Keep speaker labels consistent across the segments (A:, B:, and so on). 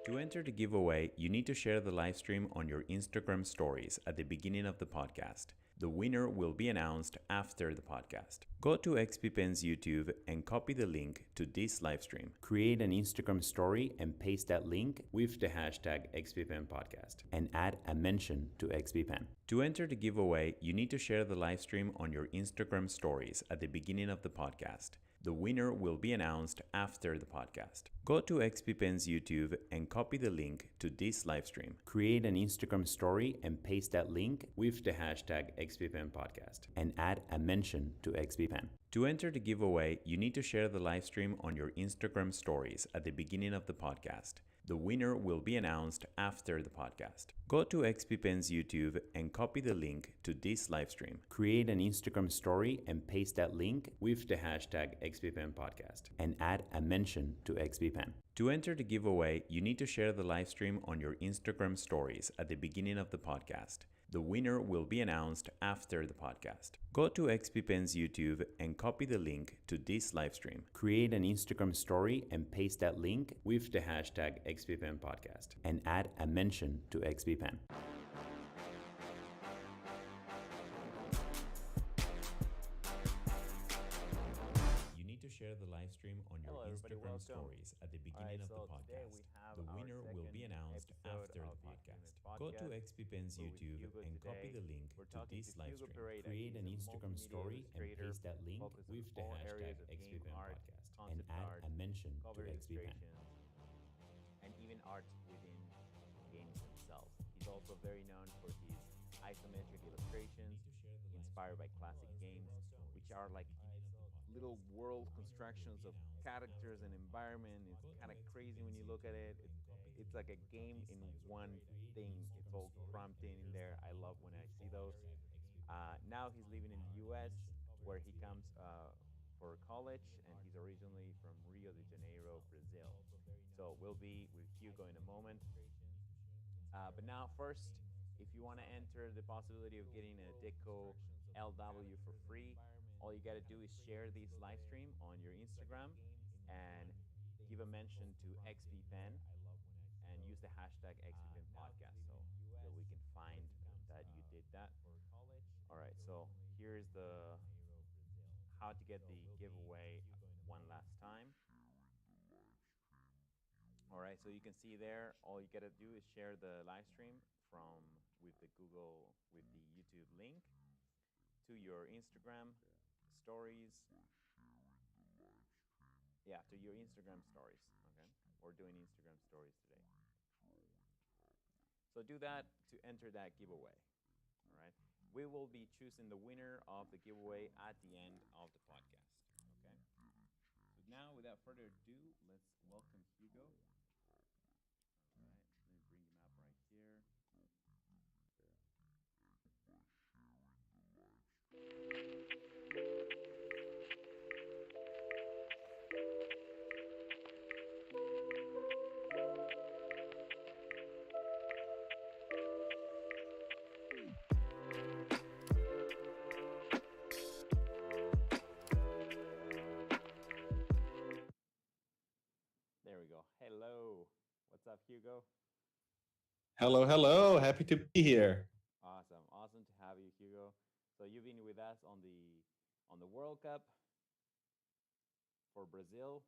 A: To enter the giveaway, you need to share the live stream on your Instagram stories at the beginning of the podcast. The winner will be announced after the podcast. Go to XPPen's YouTube and copy the link to this live stream. Create an Instagram story and paste that link with the hashtag XPPen podcast and add a mention to XPPen. To enter the giveaway, you need to share the live stream on your Instagram stories at the beginning of the podcast. The winner will be announced after the podcast. Go to XPPen's YouTube and copy the link to this live stream. Create an Instagram story and paste that link with the hashtag XPPen podcast and add a mention to XPPen. To enter the giveaway, you need to share the live stream on your Instagram stories at the beginning of the podcast. The winner will be announced after the podcast. Go to XPPen's YouTube and copy the link to this live stream. Create an Instagram story and paste that link with the hashtag XPPen podcast and add a mention to XPPen. To enter the giveaway, you need to share the live stream on your Instagram stories at the beginning of the podcast. The winner will be announced after the podcast. Go to XPPen's YouTube and copy the link to this live stream. Create an Instagram story and paste that link with the hashtag XPPen podcast and add a mention to XPPen. You need to share the live stream on your Instagram stories at the beginning of the podcast. The winner will be announced after the podcast. Go to XPPen's YouTube and copy the link to this live stream. Create an Instagram story and paste that link with the hashtag XPPen podcast and add a mention to XPPen.
B: And even art within games themselves. He's also very known for his isometric illustrations inspired by classic games, which are like little world constructions of characters and environment. It's kind of crazy when you look at it. It's like a game in one thing. It's all cramped in there. I love when I see those. Now he's living in the U.S., where he comes for college, and he's originally from Rio de Janeiro, Brazil. So we'll be with Hugo in a moment. But now, first, if you want to enter the possibility of getting a Deco LW for free, all you got to do is share this live stream on your Instagram and give a mention to XPPen and use the hashtag XPPen podcast so that we can find that you did that. All right, so here's the how to get the giveaway one last time. All right, so you can see there, all you gotta do is share the live stream from with the YouTube link to your Instagram stories. Yeah, to your Instagram stories. Okay, we're doing Instagram stories today. So do that to enter that giveaway. All right, we will be choosing the winner of the giveaway at the end of the podcast. Okay. So now, without further ado, let's welcome Hugo. All right, let me bring him up right here. There we go. Hello. What's up, Hugo?
C: Hello, hello. Happy to be here.
B: Awesome. Awesome to have you, Hugo. So you've been with us on the World Cup for Brazil.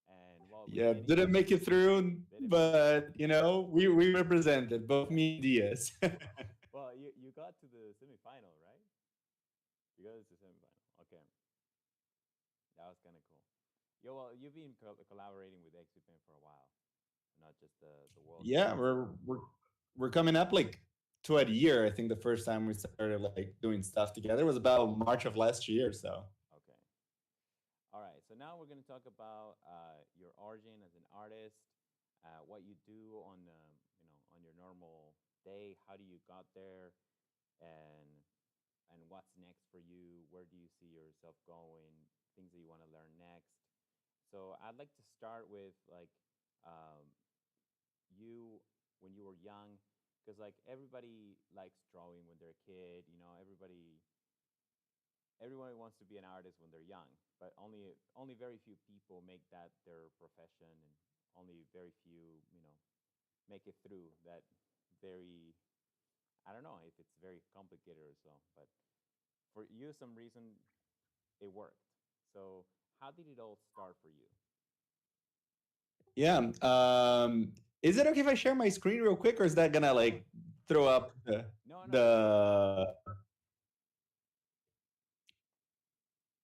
B: And well,
C: Yeah, didn't make it through, but we represented both me and Diaz.
B: Well, you got to the semifinal, right? You got to the semifinal. Okay. That was kind of cool. Yeah, well, you've been collaborating with XPPen for a while, not just the World
C: Yeah,
B: Cup.
C: we're coming up like to a year. I think the first time we started like doing stuff together was about March of last year. So
B: Okay. All right. So now we're going to talk about your origin as an artist, what you do on on your normal day. How do you got there, and what's next for you? Where do you see yourself going? Things that you want to learn next. So I'd like to start with like you when you were young, because like everybody likes drawing when they're a kid. Everyone wants to be an artist when they're young, but only very few people make that their profession, and only very few make it through that very, I don't know if it's very complicated or so, but for you, some reason it worked. So how did it all start for you?
C: Yeah. Is it okay if I share my screen real quick, or is that gonna like throw up
B: No, no,
C: the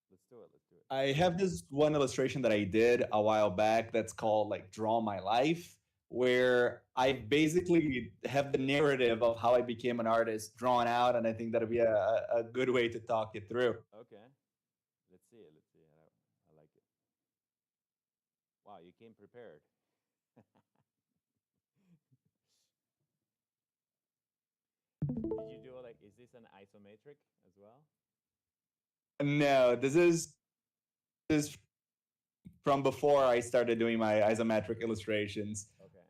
B: let's do it. Let's do it.
C: I have this one illustration that I did a while back that's called like Draw My Life, where I basically have the narrative of how I became an artist drawn out, and I think that'll be a good way to talk it through.
B: Okay, let's see it. Let's see it. I like it. Wow, you came prepared. Did you do like? Is this an isometric as well?
C: No, this is from before I started doing my isometric illustrations.
B: Okay.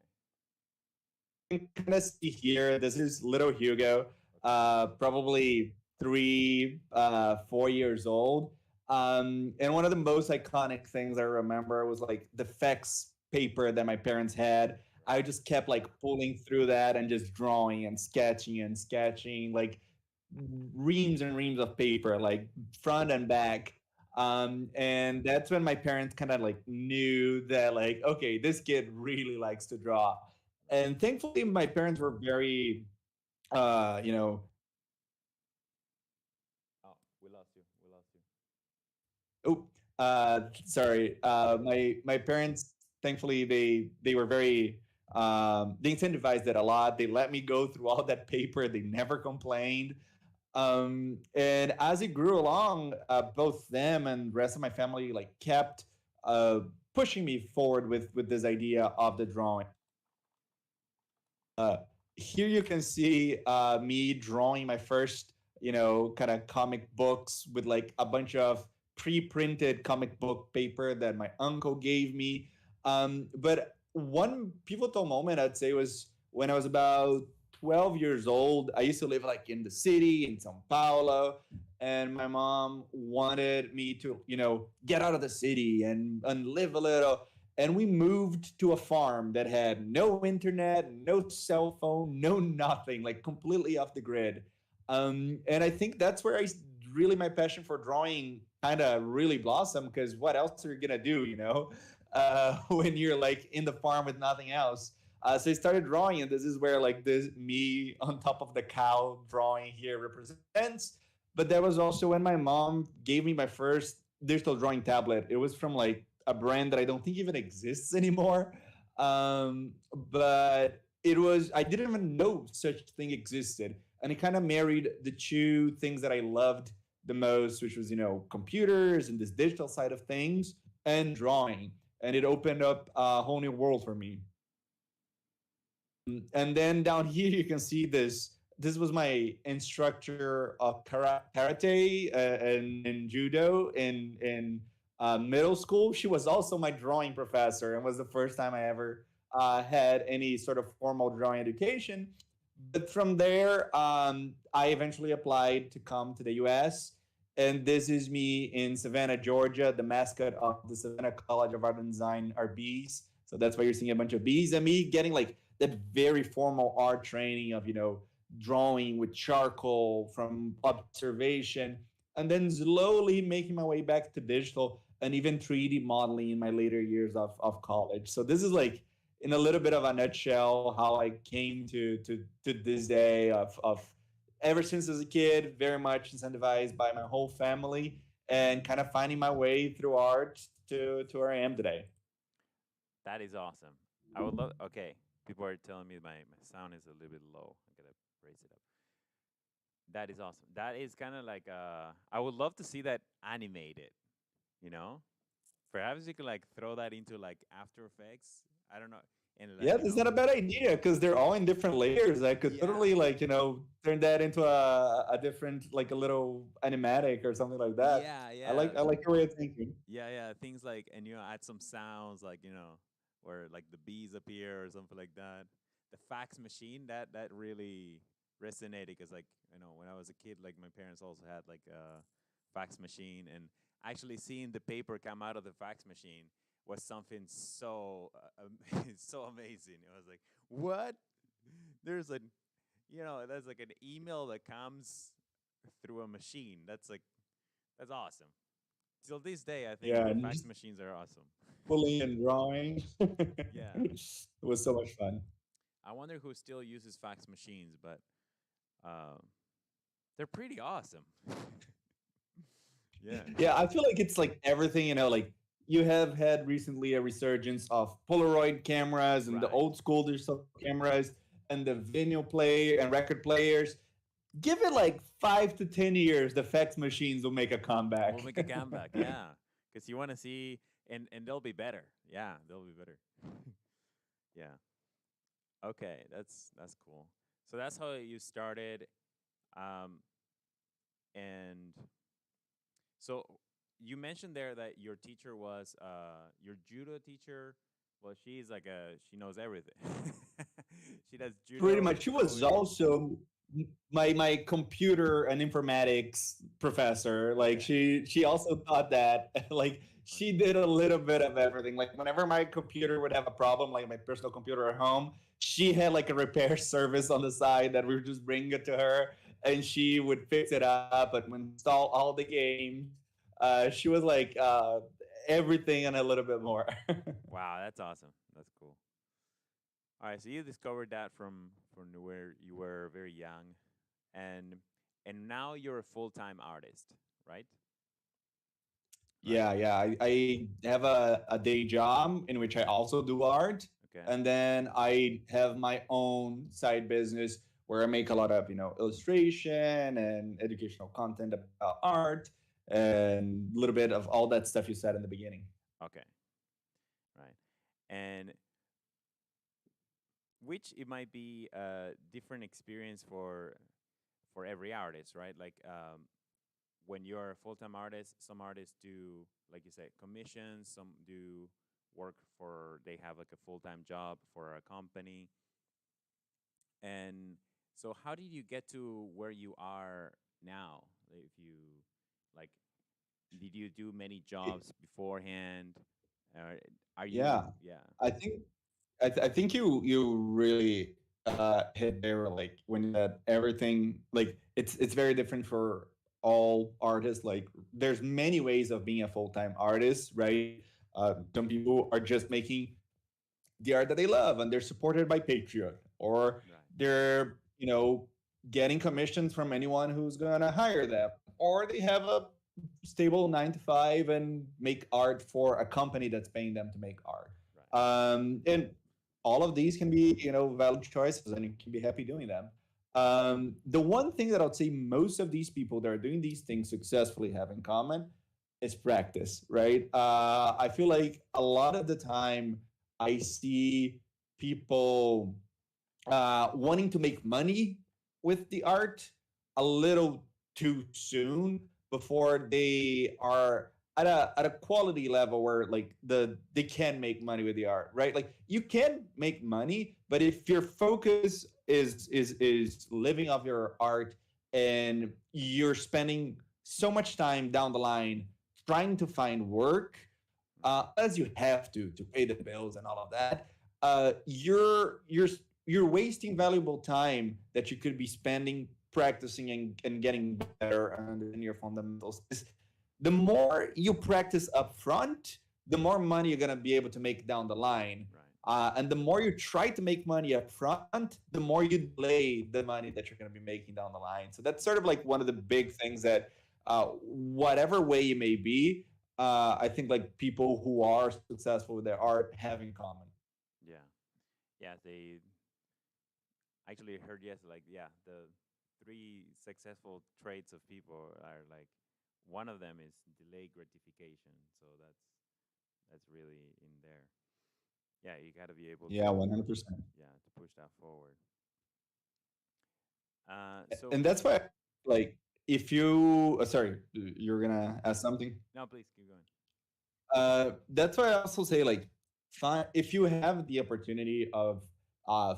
C: You can kind of see here, this is little Hugo,
B: Okay.
C: probably 4 years old. And one of the most iconic things I remember was like the fax paper that my parents had. I
B: Right.
C: just kept like pulling through that and just drawing and sketching, like reams and reams of paper, like front and back. And that's when my parents kind of like knew that, like, okay, this kid really likes to draw.
B: Right.
C: And thankfully my parents were very you know
B: Oh, we lost you. We lost you.
C: oh sorry, my parents, thankfully, they were very they incentivized it a lot. They let me go through all that paper. They never complained. And as it grew along, both them and the rest of my family like kept uh pushing me forward with this idea of the drawing. Uh, Here you can see me drawing my first, kind of comic books with like a bunch of pre-printed comic book paper that my uncle gave me. But one pivotal moment I'd say was when I was about 12 years old. I used to live like in the city in Sao Paulo, and my mom wanted me to, get out of the city and live a little, and we moved to a farm that had no internet, no cell phone, no nothing, like completely off the grid. And I think that's where really my passion for drawing kind of really blossomed, because what else are you gonna do, when you're like in the farm with nothing else? So I started drawing, and this is where like this me on top of the cow drawing here represents. But that was also when my mom gave me my first digital drawing tablet. It was from like a brand that I don't think even exists anymore. But I didn't even know such thing existed. And it kind of married the two things that I loved the most, which was, computers and this digital side of things and drawing. And it opened up a whole new world for me. And then down here, you can see this. This was my instructor of karate and judo in middle school. She was also my drawing professor, and was the first time I ever had any sort of formal drawing education. But from there, I eventually applied to come to the U.S. And this is me in Savannah, Georgia. The mascot of the Savannah College of Art and Design are bees. So that's why you're seeing a bunch of bees, and me getting like that very formal art training of, drawing with charcoal from observation, and then slowly making my way back to digital and even 3D modeling in my later years of college. So this is like in a little bit of a nutshell how I came to this day of ever since as a kid, very much incentivized by my whole family, and kind of finding my way through art to where I am today.
B: That is awesome. I would love. Okay, people are telling me my sound is a little bit low. I gotta raise it up. That is awesome. That is kind of like I would love to see that animated. You know, perhaps you could like throw that into like After Effects. I don't know, and like
C: Yeah, that's not a bad idea because they're all in different layers. I could
B: yeah,
C: totally like, turn that into a different, like a little animatic or something like that.
B: yeah,
C: I
B: yeah.
C: like I like your way of thinking.
B: Yeah, yeah, things like, and add some sounds like where like the bees appear or something like that. The fax machine that really resonated because like when I was a kid, like my parents also had like a fax machine, and actually seeing the paper come out of the fax machine was something so so amazing. It was like, what? There's a, there's like an email that comes through a machine. That's awesome. Till this day, I think
C: Yeah, and
B: fax
C: just
B: machines are awesome.
C: pulling and drawing.
B: Yeah.
C: It was so much fun.
B: I wonder who still uses fax machines, but um, they're pretty awesome. Yeah.
C: Yeah, I feel like it's like everything, like you have had recently a resurgence of Polaroid cameras and the
B: Right.
C: old school digital cameras and the vinyl player and record players. Give it like 5 to 10 years, the fax machines will make a
B: We'll
C: comeback.
B: make a comeback. Yeah. Because you want to see, and they'll be better. Yeah, they'll be better. Yeah. Okay, that's cool. So that's how you started, um, and so you mentioned there that your teacher was your judo teacher. Well, she's like she knows everything. She does
C: Pretty
B: judo,
C: much. She was
B: throwing.
C: also my computer and informatics professor. Like
B: Okay.
C: she also taught that. Like she
B: Okay.
C: did a little bit of everything. Like whenever my computer would have a problem, like my personal computer at home, she had like a repair service on the side that we would just bring it to her, and she would fix it up and would install all the games. She was like everything and a little bit more.
B: Wow, that's awesome. That's cool. All right, so you discovered that from where you were very young, and now you're a full time artist, right? Right.
C: Yeah, yeah. I have a day job in which I also do art.
B: Okay.
C: And then I have my own side business where I make a lot of, illustration and educational content about art and a little bit of all that stuff you said in the beginning.
B: Okay. Right. And which it might be a different experience for every artist, right? Like when you're a full time artist, some artists do, like you said, commissions. Some do work for, they have like a full time job for a company. And so, how did you get to where you are now? If you like, did you do many jobs beforehand? Are you?
C: Yeah,
B: Yeah.
C: I think I think you really hit there like when you said everything like it's very different for all artists. Like there's many ways of being a full-time artist, right? Some people are just making the art that they love and they're supported by Patreon, or
B: Right.
C: they're getting commissions from anyone who's gonna hire them, or they have a stable 9 to 5 and make art for a company that's paying them to make art.
B: Right.
C: And all of these can be valid choices, and you can be happy doing them. The one thing that I would say most of these people that are doing these things successfully have in common is practice, right? I feel like a lot of the time I see people wanting to make money with the art a little too soon before they are at a quality level where like they can make money with the art, right? Like you can make money, but if your focus is living off your art and you're spending so much time down the line trying to find work, as you have to pay the bills and all of that, you're wasting valuable time that you could be spending practicing and getting better and understanding your fundamentals. The more you practice up front, the more money you're gonna be able to make down the line.
B: Right.
C: And the more you try to make money up front, the more you delay the money that you're going to be making down the line. So that's sort of like one of the big things that, whatever way you may be, I think like people who are successful with their art have in common.
B: Yeah. Yeah. They actually heard, yes, like, yeah, the three successful traits of people are like, one of them is delay gratification. So that's really in there. Yeah, you got to be able
C: Yeah,
B: to,
C: 100%.
B: yeah, to push that forward.
C: And
B: So
C: that's why, like, if you, sorry, you're gonna ask something.
B: no, please keep going.
C: That's why I also say like, if you have the opportunity of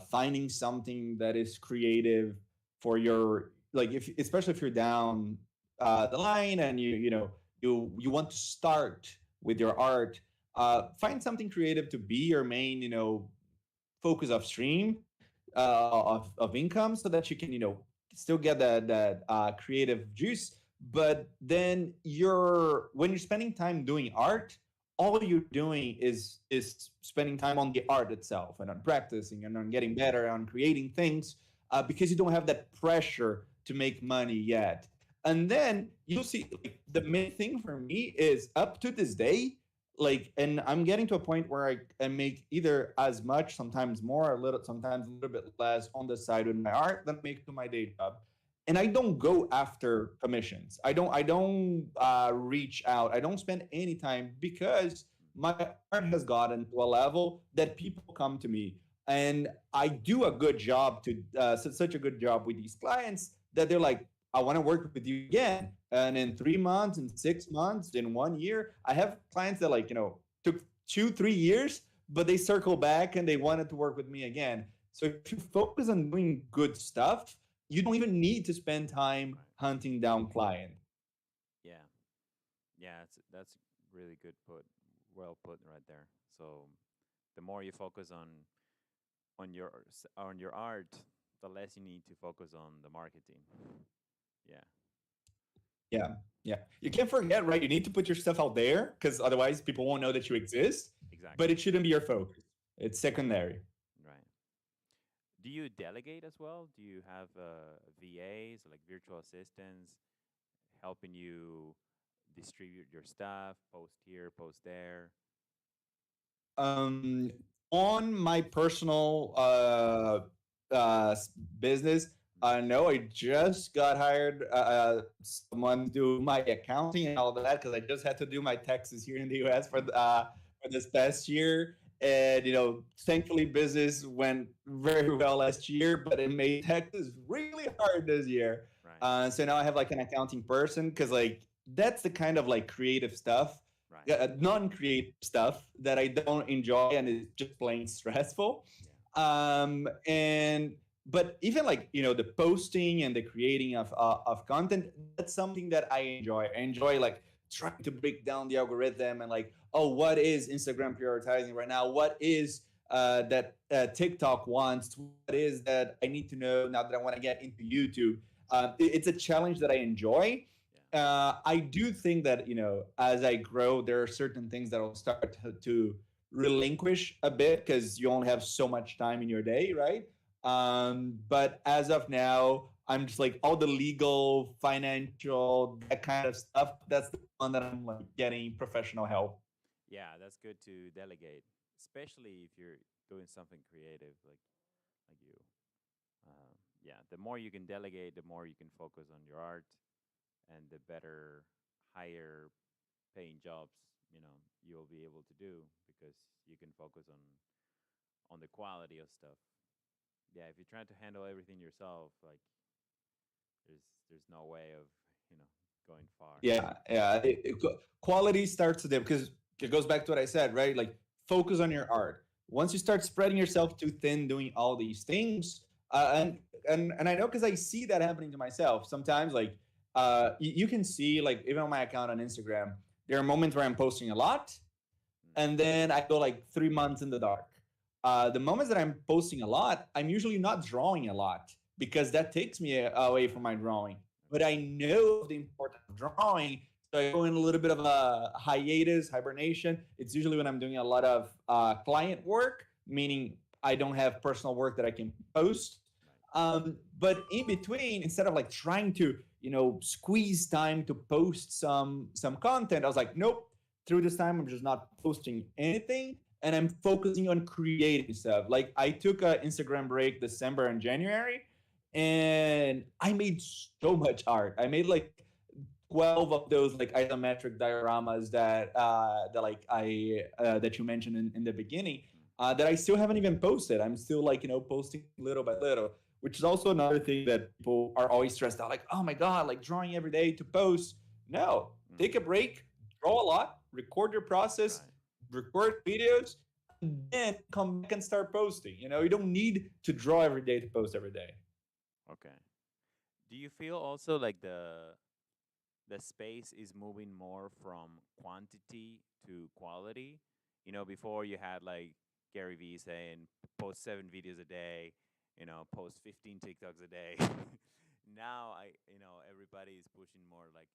C: finding something that is creative for your like, if especially if you're down the line and you want to start with your art, find something creative to be your main, focus of stream, of income, so that you can, still get that creative juice. But then when you're spending time doing art, all you're doing is spending time on the art itself and on practicing and on getting better on creating things, because you don't have that pressure to make money yet. And then you'll see, like, the main thing for me is, up to this day, like, and I'm getting to a point where I make either as much, sometimes more, sometimes a little bit less on the side with my art than I make to my day job. And I don't go after commissions. I don't reach out. I don't spend any time, because my art has gotten to a level that people come to me, and I do a good job to such a good job with these clients, that they're like, I want to work with you again. And in 3 months, in 6 months, in 1 year, I have clients that, like, took 2, 3 years, but they circle back and they wanted to work with me again. So if you focus on doing good stuff, you don't even need to spend time
B: Right.
C: hunting down clients.
B: Yeah. Yeah, that's really good put. Well put right there. So the more you focus on your art, the less you need to focus on the marketing. Yeah,
C: Yeah. Yeah. You can't forget, right? You need to put your stuff out there, because otherwise people won't know that you exist, but
B: exactly.
C: it shouldn't be your focus. It's secondary.
B: Right. Do you delegate as well? Do you have VAs, like virtual assistants, helping you distribute your stuff, post here, post there?
C: Um, on my personal business, no, I just got hired someone to do my accounting and all that, because I just had to do my taxes here in the US for this past year. And thankfully, business went very well last year, but it made taxes really hard this year.
B: Right.
C: So now I have, like, an accounting person, because, like, that's the kind of, like, creative stuff,
B: Right.
C: non-creative stuff that I don't enjoy, and it's just plain stressful.
B: Yeah.
C: And but even, like, the posting and the creating of content, that's something that I enjoy. I enjoy, like, trying to break down the algorithm, and, like, oh, what is Instagram prioritizing right now? What is that TikTok wants? What is that I need to know now that I want to get into YouTube? It's a challenge that I enjoy.
B: Yeah.
C: I do think that, as I grow, there are certain things that I'll start to relinquish a bit, because you only have so much time in your day, right? But as of now, I'm just like, all the legal, financial, that kind of stuff. That's the one that I'm, like, getting professional help.
B: Yeah, that's good to delegate, especially if you're doing something creative like you. Yeah, the more you can delegate, the more you can focus on your art, and the better, higher paying jobs you'll be able to do because you can focus on the quality of stuff. Yeah, if you're trying to handle everything yourself, like there's no way of you know going far.
C: Yeah, yeah. Quality starts there, because it goes back to what I said, right? Like, focus on your art. Once you start spreading yourself too thin, doing all these things, and I know, because I see that happening to myself sometimes. Like, you can see, like, even on my account on Instagram, there are moments where I'm posting a lot,
B: Mm,
C: and then I go, like, 3 months in the dark. The moments that I'm posting a lot, I'm usually not drawing a lot, because that takes me away from my drawing. But
B: okay.
C: I know of the importance of drawing, so I go in a little bit of a hiatus, hibernation. It's usually when I'm doing a lot of client work, meaning I don't have personal work that I can post.
B: Right.
C: But in between, instead of, like, trying to squeeze time to post some content, I was like, nope. Through this time, I'm just not posting anything, and I'm focusing on creating stuff. Like, I took an Instagram break December and January, and I made so much art. I made, like, 12 of those, like, isometric dioramas that you mentioned in the beginning,
B: Mm,
C: that I still haven't even posted. I'm still, like, posting little by little, which is also another thing that people are always stressed out, like, oh my god, like, drawing every day to post. No,
B: mm,
C: take a break, draw a lot, record your process,
B: right.
C: record videos, and then come back and start posting. You don't need to draw every day to post every day.
B: Okay. Do you feel also like the space is moving more from quantity to quality? Before you had like Gary Vee saying post 7 videos a day, post 15 TikToks a day. Now everybody is pushing more like,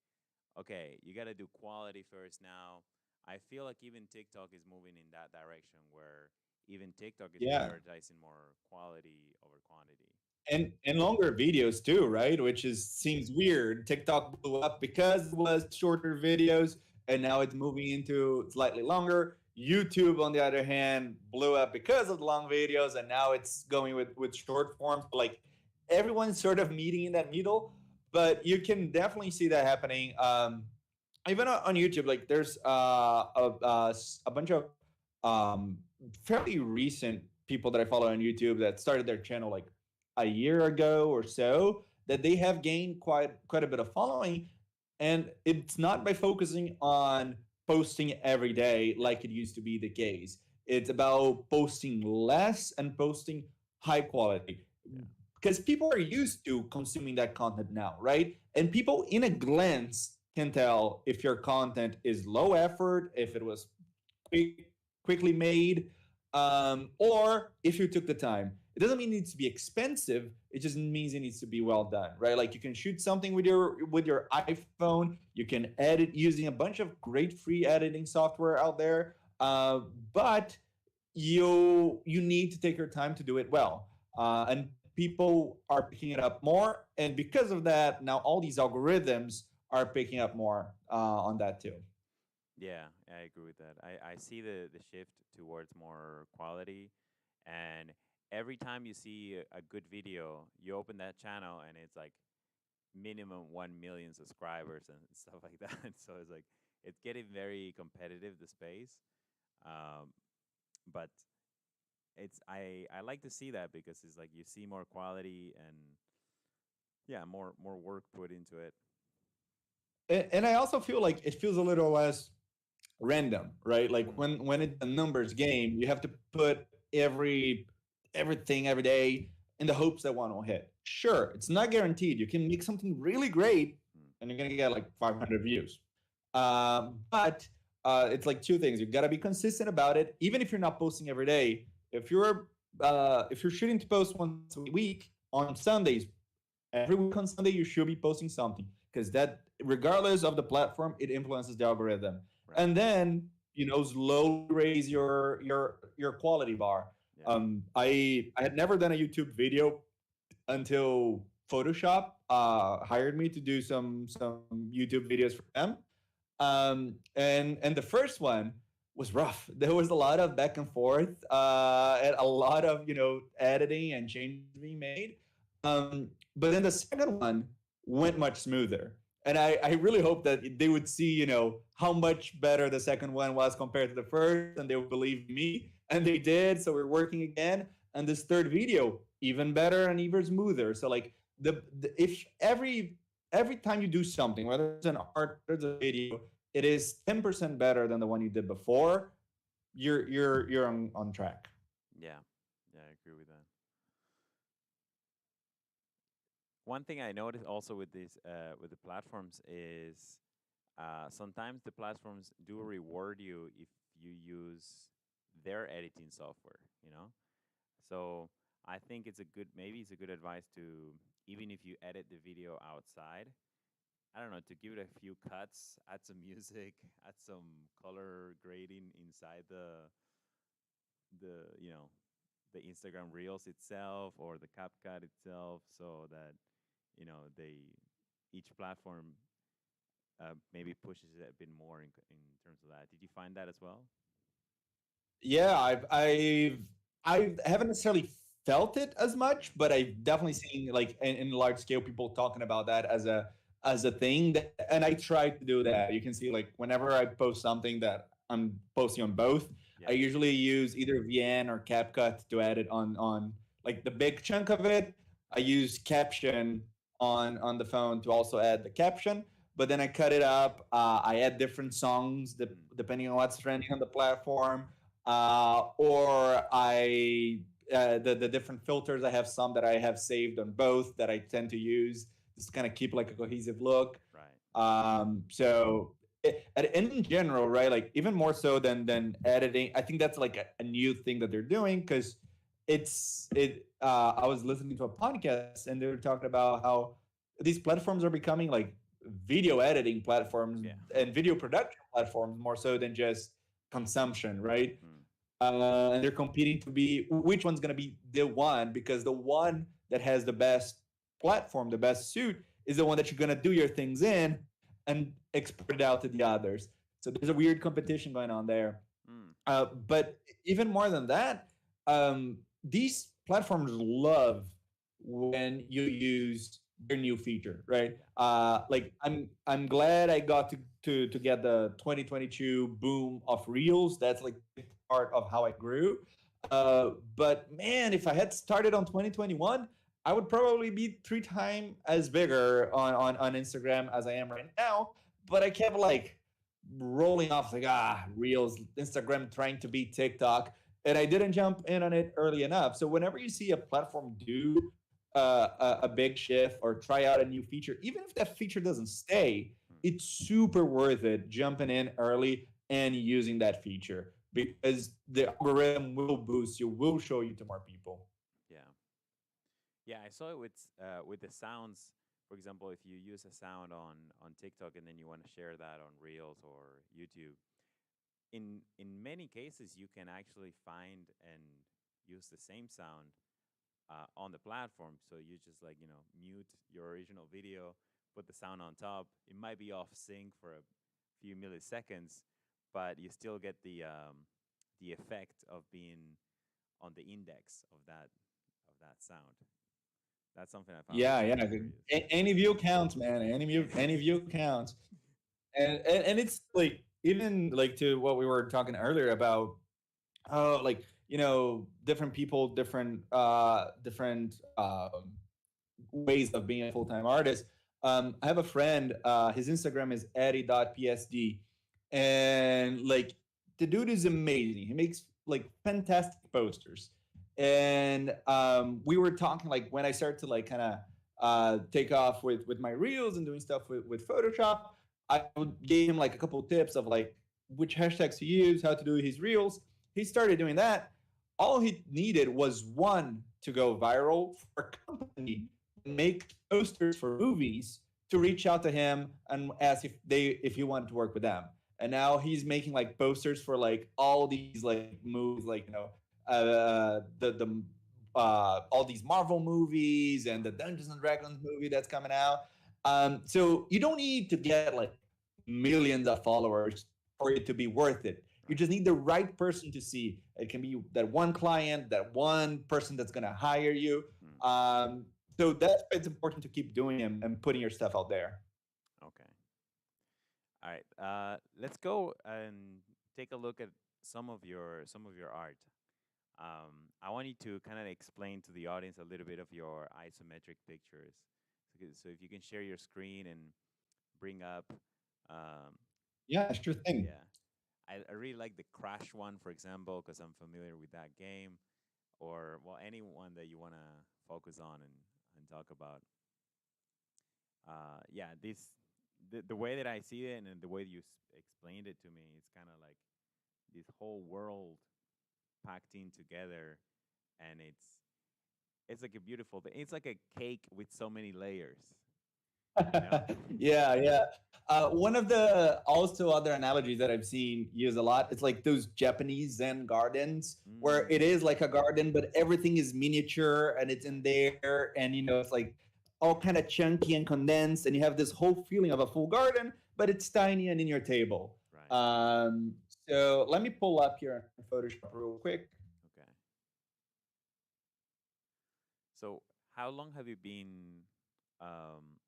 B: okay, you got to do quality first now. I feel like even TikTok is moving in that direction where even TikTok is
C: Yeah.
B: prioritizing more quality over quantity.
C: And longer videos too, right? Which is seems weird. TikTok blew up because it was shorter videos, and now it's moving into slightly longer. YouTube, on the other hand, blew up because of the long videos, and now it's going with short forms. Like everyone's sort of meeting in that middle, but you can definitely see that happening. Even on YouTube, like there's a bunch of um, fairly recent people that I follow on YouTube that started their channel like a year ago or so, that they have gained quite a bit of following, and it's not by focusing on posting every day like it used to be the case. It's about posting less and posting high quality,
B: Yeah.
C: because people are used to consuming that content now, right? And people in a glance can tell if your content is low effort, if it was quickly made, or if you took the time. It doesn't mean it needs to be expensive. It just means it needs to be well done, right? Like you can shoot something with your iPhone. You can edit using a bunch of great free editing software out there, but you need to take your time to do it well. And people are picking it up more, and because of that, now all these algorithms are picking up more on that too.
B: Yeah, I agree with that. I see the shift towards more quality, and every time you see a good video, you open that channel and it's like minimum 1 million subscribers and stuff like that. So it's like it's getting very competitive, the space. Um, but I like to see that because it's like you see more quality and yeah, more work put into it.
C: And I also feel like it feels a little less random, right? Like
B: Mm,
C: when it's a numbers game, you have to put everything every day in the hopes that one will hit. Sure, it's not guaranteed. You can make something really great,
B: mm,
C: and you're gonna get like 500 views. But it's like two things. You gotta be consistent about it, even if you're not posting every day. If you're shooting to post once a week on Sundays, every week on Sunday you should be posting something, because that, regardless of the platform, it influences the algorithm.
B: right.
C: And then slowly raise your quality bar.
B: Yeah.
C: I had never done a YouTube video until Photoshop hired me to do some YouTube videos for them. And the first one was rough. There was a lot of back and forth, and a lot of editing and changes being made. But then the second one went much smoother, and I really hope that they would see how much better the second one was compared to the first, and they would believe me, and they did. So we're working again, and this third video even better and even smoother. So like if every time you do something, whether it's an art, whether it's a video, it is 10% better than the one you did before, you're on track.
B: Yeah. Yeah, I agree with that. One thing I noticed also with these with the platforms is sometimes the platforms do reward you if you use their editing software, you know? So I think maybe it's a good advice to, even if you edit the video outside, I don't know, to give it a few cuts, add some music, add some color grading inside the the Instagram Reels itself or the CapCut itself, so that they each platform maybe pushes it a bit more in terms of that. Did you find that as well?
C: Yeah, I haven't necessarily felt it as much, but I've definitely seen, like, in large scale, people talking about that as a thing that, and I try to do that. You can see, like, whenever I post something that I'm posting on both, I
B: Yeah.
C: usually use either VN or CapCut to add it on like the big chunk of it. I use Caption on the phone to also add the caption, but then I cut it up. I add different songs
B: Mm,
C: depending on what's trending on the platform, or the different filters. I have some that I have saved on both that I tend to use just to kind of keep like a cohesive look.
B: right.
C: So And in general, right? Like even more so than editing, I think that's like a new thing that they're doing because I was listening to a podcast and they were talking about how these platforms are becoming like video editing platforms
B: Yeah.
C: and video production platforms more so than just consumption, right?
B: Mm.
C: And they're competing to be which one's going to be the one because the one that has the best platform, the best suit, is the one that you're going to do your things in and export it out to the others. So there's a weird competition going on there.
B: Mm.
C: But even more than that, these platforms love when you use their new feature, right?
B: Yeah.
C: Like I'm glad I got to get the 2022 boom of reels. That's like part of how I grew. But man, if I had started on 2021, I would probably be 3 times as bigger on Instagram as I am right now. But I kept like rolling off like reels, Instagram trying to beat TikTok, and I didn't jump in on it early enough. So whenever you see a platform do a big shift or try out a new feature, even if that feature doesn't stay,
B: Mm.
C: it's super worth it jumping in early and using that feature because the algorithm will boost you, will show you to more people.
B: Yeah. Yeah, I saw it with the sounds. For example, if you use a sound on TikTok and then you want to share that on Reels or YouTube, in many cases you can actually find and use the same sound on the platform. So you just like mute your original video, put the sound on top. It might be off sync for a few milliseconds, but you still get the effect of being on the index of that sound. That's something I found
C: Yeah,
B: really
C: yeah.
B: curious.
C: Any view counts, man. Any view counts. And it's like even like to what we were talking earlier about like different people different ways of being a full-time artist. I have a friend, his Instagram is eddie.psd, and like the dude is amazing. He makes like fantastic posters. And we were talking like when I started to like kind of take off with my reels and doing stuff with Photoshop, I gave him like a couple of tips of like which hashtags to use, how to do his reels. He started doing that. All he needed was one to go viral for a company that makes posters for movies to reach out to him and ask if he wanted to work with them. And now he's making like posters for like all these like movies, like the all these Marvel movies and the Dungeons and Dragons movie that's coming out. So you don't need to get like millions of followers for it to be worth it. You
B: Right.
C: just need the right person to see. It can be that one client, that one person that's going to hire you.
B: Mm.
C: So that's why it's important to keep doing and putting your stuff out there.
B: Okay. All right. Let's go and take a look at some of your art. I want you to kind of explain to the audience a little bit of your isometric pictures. So if you can share your screen and bring up, um,
C: Yeah, sure thing.
B: yeah, I really like the Crash one, for example, because I'm familiar with that game, or well, any one that you want to focus on and talk about. Yeah, the way that I see it and the way you explained it to me, it's kind of like this whole world packed in together, and it's like a beautiful thing. It's like a cake with so many layers, you know?
C: Yeah, yeah. One of the also other analogies that I've seen used a lot, it's like those Japanese Zen gardens where it
B: Mm,
C: is like a garden, but everything is miniature and it's in there, and it's like all kind of chunky and condensed, and you have this whole feeling of a full garden, but it's tiny and in your table.
B: right.
C: Um, so let me pull up here in Photoshop real quick.
B: Okay. So, how long have you been? Um,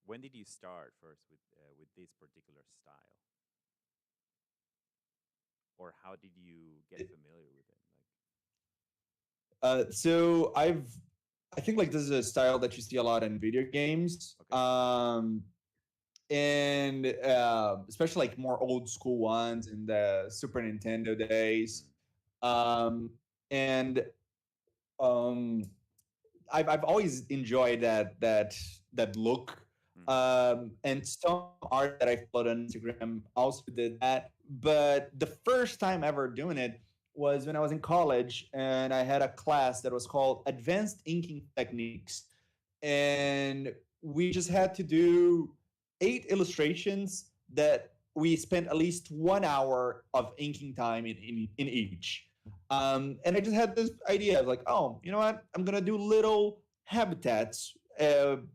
B: when did you start first with this particular style, or how did you get familiar with it?
C: So I think like this is a style that you see a lot in video games.
B: Like, okay.
C: And especially like more old school ones in the Super Nintendo days.
B: Mm,
C: And um, I've always enjoyed that look. And some art that I followed on Instagram also did that. But the first time ever doing it was when I was in college and I had a class that was called Advanced Inking Techniques. And we just had to do 8 illustrations that we spent at least 1 hour of inking time in each. And I just had this idea of like, oh, you know what? I'm gonna do little habitats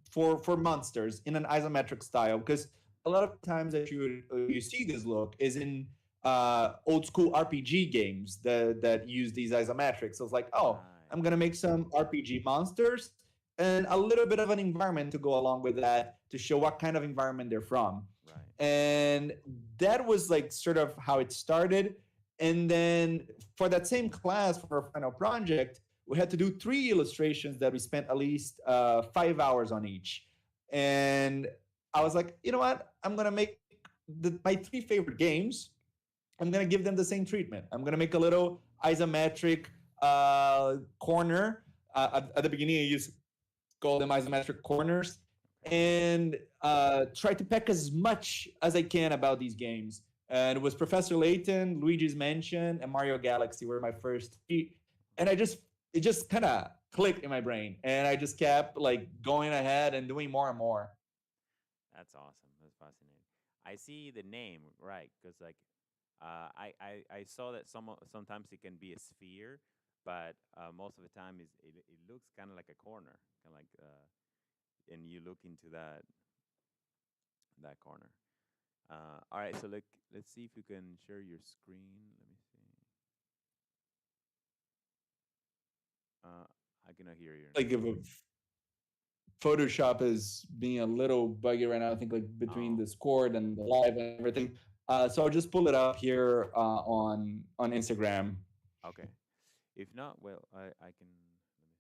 C: for monsters in an isometric style because a lot of times that you see this look is in old school RPG games that use these isometrics. So it's like, oh,
B: Right.
C: I'm gonna make some RPG monsters and a little bit of an environment to go along with that to show what kind of environment they're from.
B: Right.
C: And that was like sort of how it started. And then for that same class, for our final project, we had to do 3 illustrations that we spent at least 5 hours on each. And I was like, you know what? I'm gonna make my 3 favorite games. I'm gonna give them the same treatment. I'm gonna make a little isometric corner. At the beginning, I used call them isometric corners, and try to pack as much as I can about these games. And it was Professor Layton, Luigi's Mansion, and Mario Galaxy were my first 3. And it just kind of clicked in my brain, and I just kept like going ahead and doing more and more.
B: That's awesome. That's fascinating. I see the name, right? Because like, I saw that sometimes it can be a sphere, but most of the time it looks kind of like a corner, kind of like, and you look into that corner. All right, so let's see if you can share your screen. Let me see. Uh, I cannot hear you.
C: Like if Photoshop is being a little buggy right now, I think like between
B: Oh,
C: Discord and the live and everything. So I'll just pull it up here on Instagram.
B: okay. If not, well, I can. Let me see.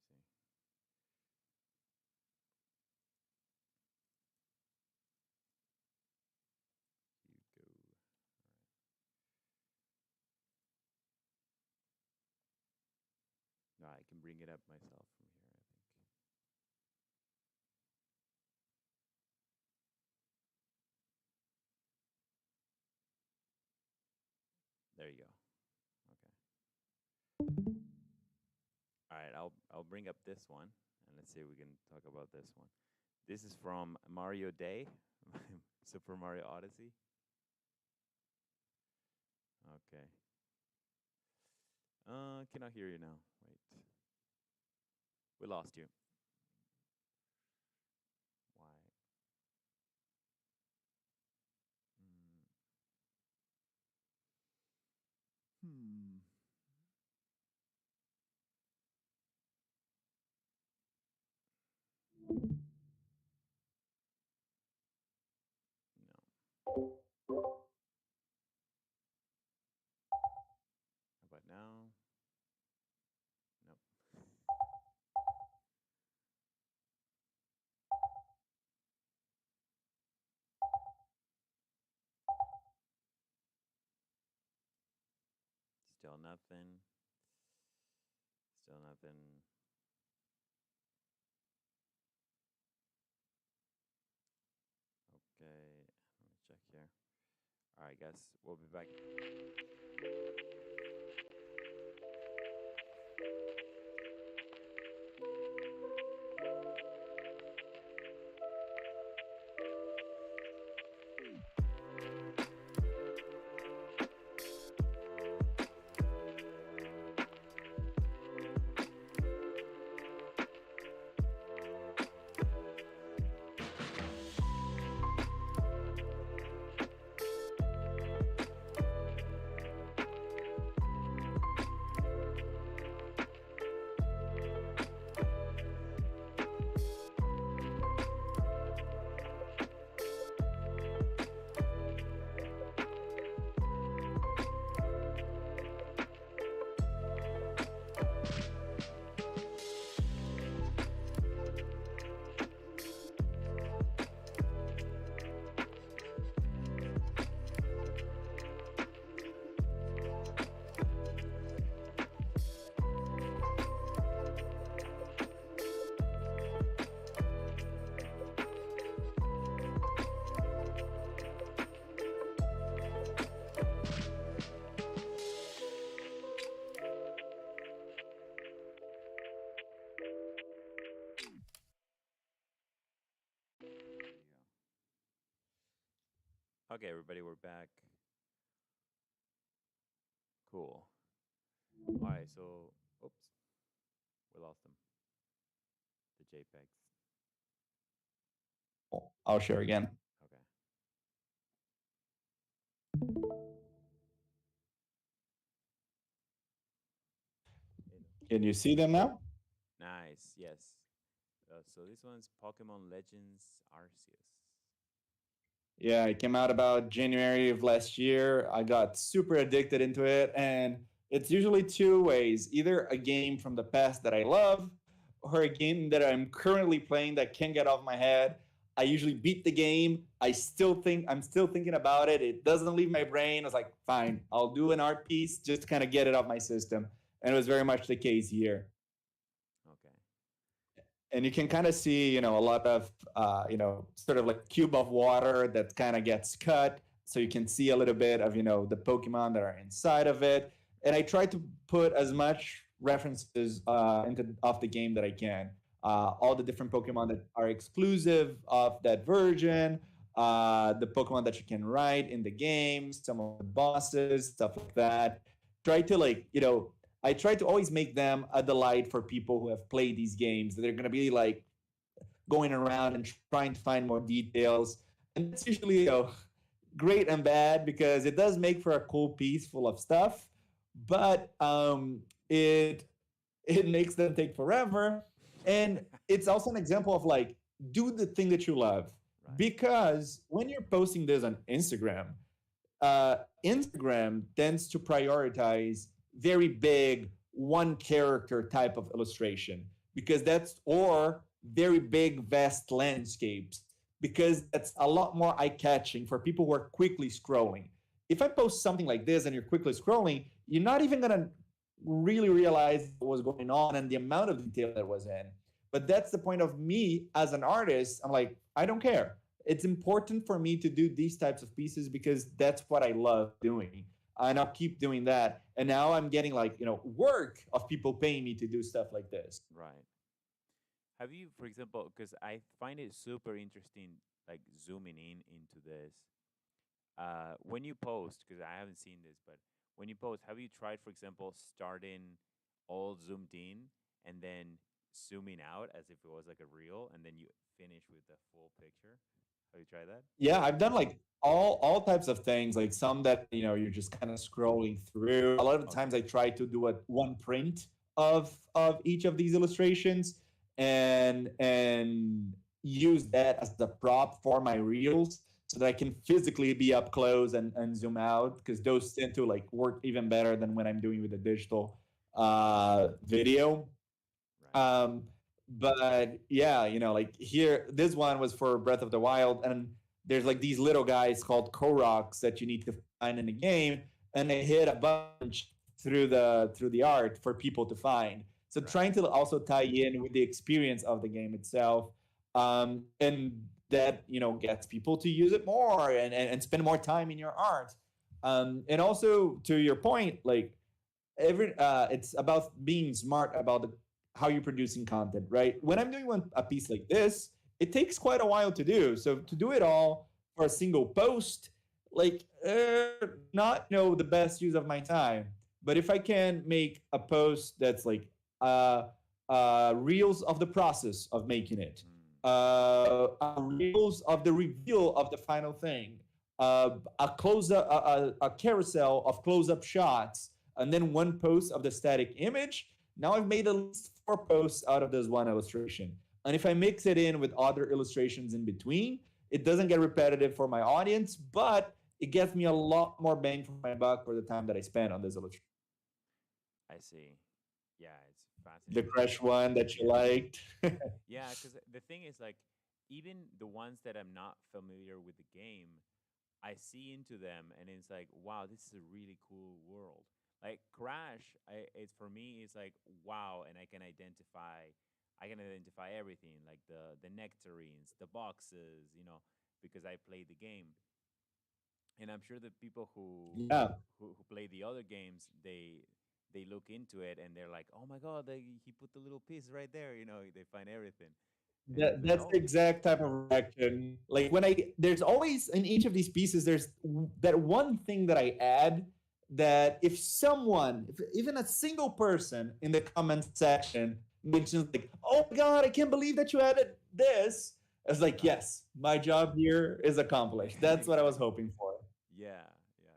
B: Hugo. No, I can bring it up myself from here, I think. There you go. Okay. All right, I'll bring up this one and let's see if we can talk about this one. This is from Mario Day, Super Mario Odyssey. Okay. Cannot hear you now. Wait. We lost you. Why? Mm. Hmm. No. How about now? Nope. Still nothing. Still nothing. Okay. Let me check here. All right, guys. We'll be back. Okay, everybody, we're back. Cool. All right, so oops, we lost them. The JPEGs.
C: I'll share again.
B: Okay.
C: Can you see them now?
B: Nice. Yes. So this one's Pokemon Legends Arceus.
C: Yeah, it came out about January of last year. I got super addicted into it, and it's usually two ways: either a game from the past that I love, or a game that I'm currently playing that can't get off my head. I usually beat the game. I'm still thinking about it. It doesn't leave my brain. I was like, fine, I'll do an art piece just to kind of get it off my system. And it was very much the case here.
B: Okay.
C: And you can kind of see, a lot of, sort of like cube of water that kind of gets cut. So you can see a little bit of, the Pokemon that are inside of it. And I try to put as much references into of the game that I can. All the different Pokemon that are exclusive of that version, the Pokemon that you can ride in the game, some of the bosses, stuff like that. Try to I try to always make them a delight for people who have played these games. They're going to be like going around and trying to find more details. And that's usually great and bad because it does make for a cool piece full of stuff, but it makes them take forever. And it's also an example of like, do the thing that you love.
B: Right.
C: Because when you're posting this on Instagram, Instagram tends to prioritize very big one character type of illustration because that's or very big vast landscapes because that's a lot more eye catching for people who are quickly scrolling. If I post something like this and you're quickly scrolling, you're not even gonna really realize what was going on and the amount of detail that was in. But that's the point of me as an artist. I'm like, I don't care. It's important for me to do these types of pieces because that's what I love doing. And I'll keep doing that. And now I'm getting like, work of people paying me to do stuff like this.
B: Right. Have you, for example, because I find it super interesting, like zooming in into this. When you post, because I haven't seen this, but when you post, have you tried, for example, starting all zoomed in and then zooming out as if it was like a reel, and then you finish with the full picture? Have you tried that?
C: Yeah, I've done like all types of things, like some that you're just kind of scrolling through. A lot of the times
B: Okay.
C: I try to do a one print of each of these illustrations and use that as the prop for my reels so that I can physically be up close and zoom out because those tend to like work even better than when I'm doing with a digital video.
B: Right.
C: um, but yeah, like here, this one was for Breath of the Wild, and there's like these little guys called Koroks that you need to find in the game, and they hit a bunch through the art for people to find. So
B: Right.
C: trying to also tie in with the experience of the game itself, and that gets people to use it more and spend more time in your art. And also to your point, like it's about being smart about how you're producing content, right? When I'm doing a piece like this, it takes quite a while to do. So to do it all for a single post, like not the best use of my time. But if I can make a post that's like reels of the process of making it,
B: Mm.
C: reels of the reveal of the final thing, a close up, a carousel of close up shots, and then one post of the static image. Now I've made at least 4 posts out of this one illustration. And if I mix it in with other illustrations in between, it doesn't get repetitive for my audience, but it gets me a lot more bang for my buck for the time that I spend on this illustration.
B: I see. Yeah, it's
C: The
B: fascinating.
C: crash one that you
B: Yeah.
C: liked.
B: Yeah, because the thing is, like, even the ones that I'm not familiar with the game, I see into them and it's like, wow, this is a really cool world. Like Crash, it's for me, it's like wow, and I can identify everything, like the nectarines, the boxes, because I played the game, and I'm sure the people
C: Yeah.
B: who play the other games, they look into it and they're like, oh my god, he put the little piece right there, they find everything. and the
C: That's the
B: result.
C: exact type of reaction. Like when there's always in each of these pieces, there's that one thing that I add that if someone, if even a single person in the comment section mentions like, "Oh my God, I can't believe that you added this," it's like,
B: Right.
C: yes, my job here is accomplished. That's what I was
B: Exactly.
C: hoping for.
B: Yeah, yeah,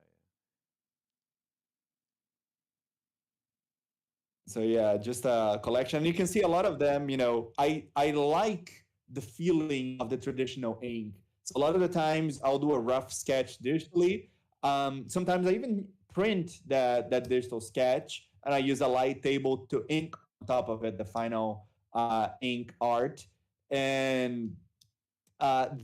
C: So yeah, just a collection. You can see a lot of them. I like the feeling of the traditional ink. So a lot of the times I'll do a rough sketch digitally. Sometimes I even print that digital sketch and I use a light table to ink on top of it the final ink art, and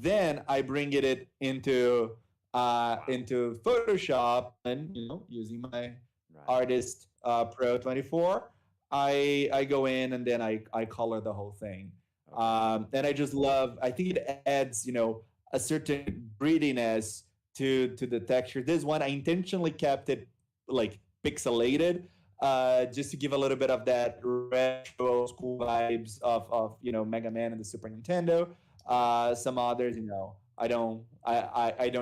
C: then I bring it into Photoshop, and using my
B: yeah. Right.
C: Artist Pro 24, I go in and then I color the whole thing.
B: Okay.
C: And I just love. I think it adds a certain grittiness to the texture. This one I intentionally kept it like pixelated, just to give a little bit of that retro school vibes of Mega Man and the Super Nintendo.
B: Yeah.
C: Some others, I don't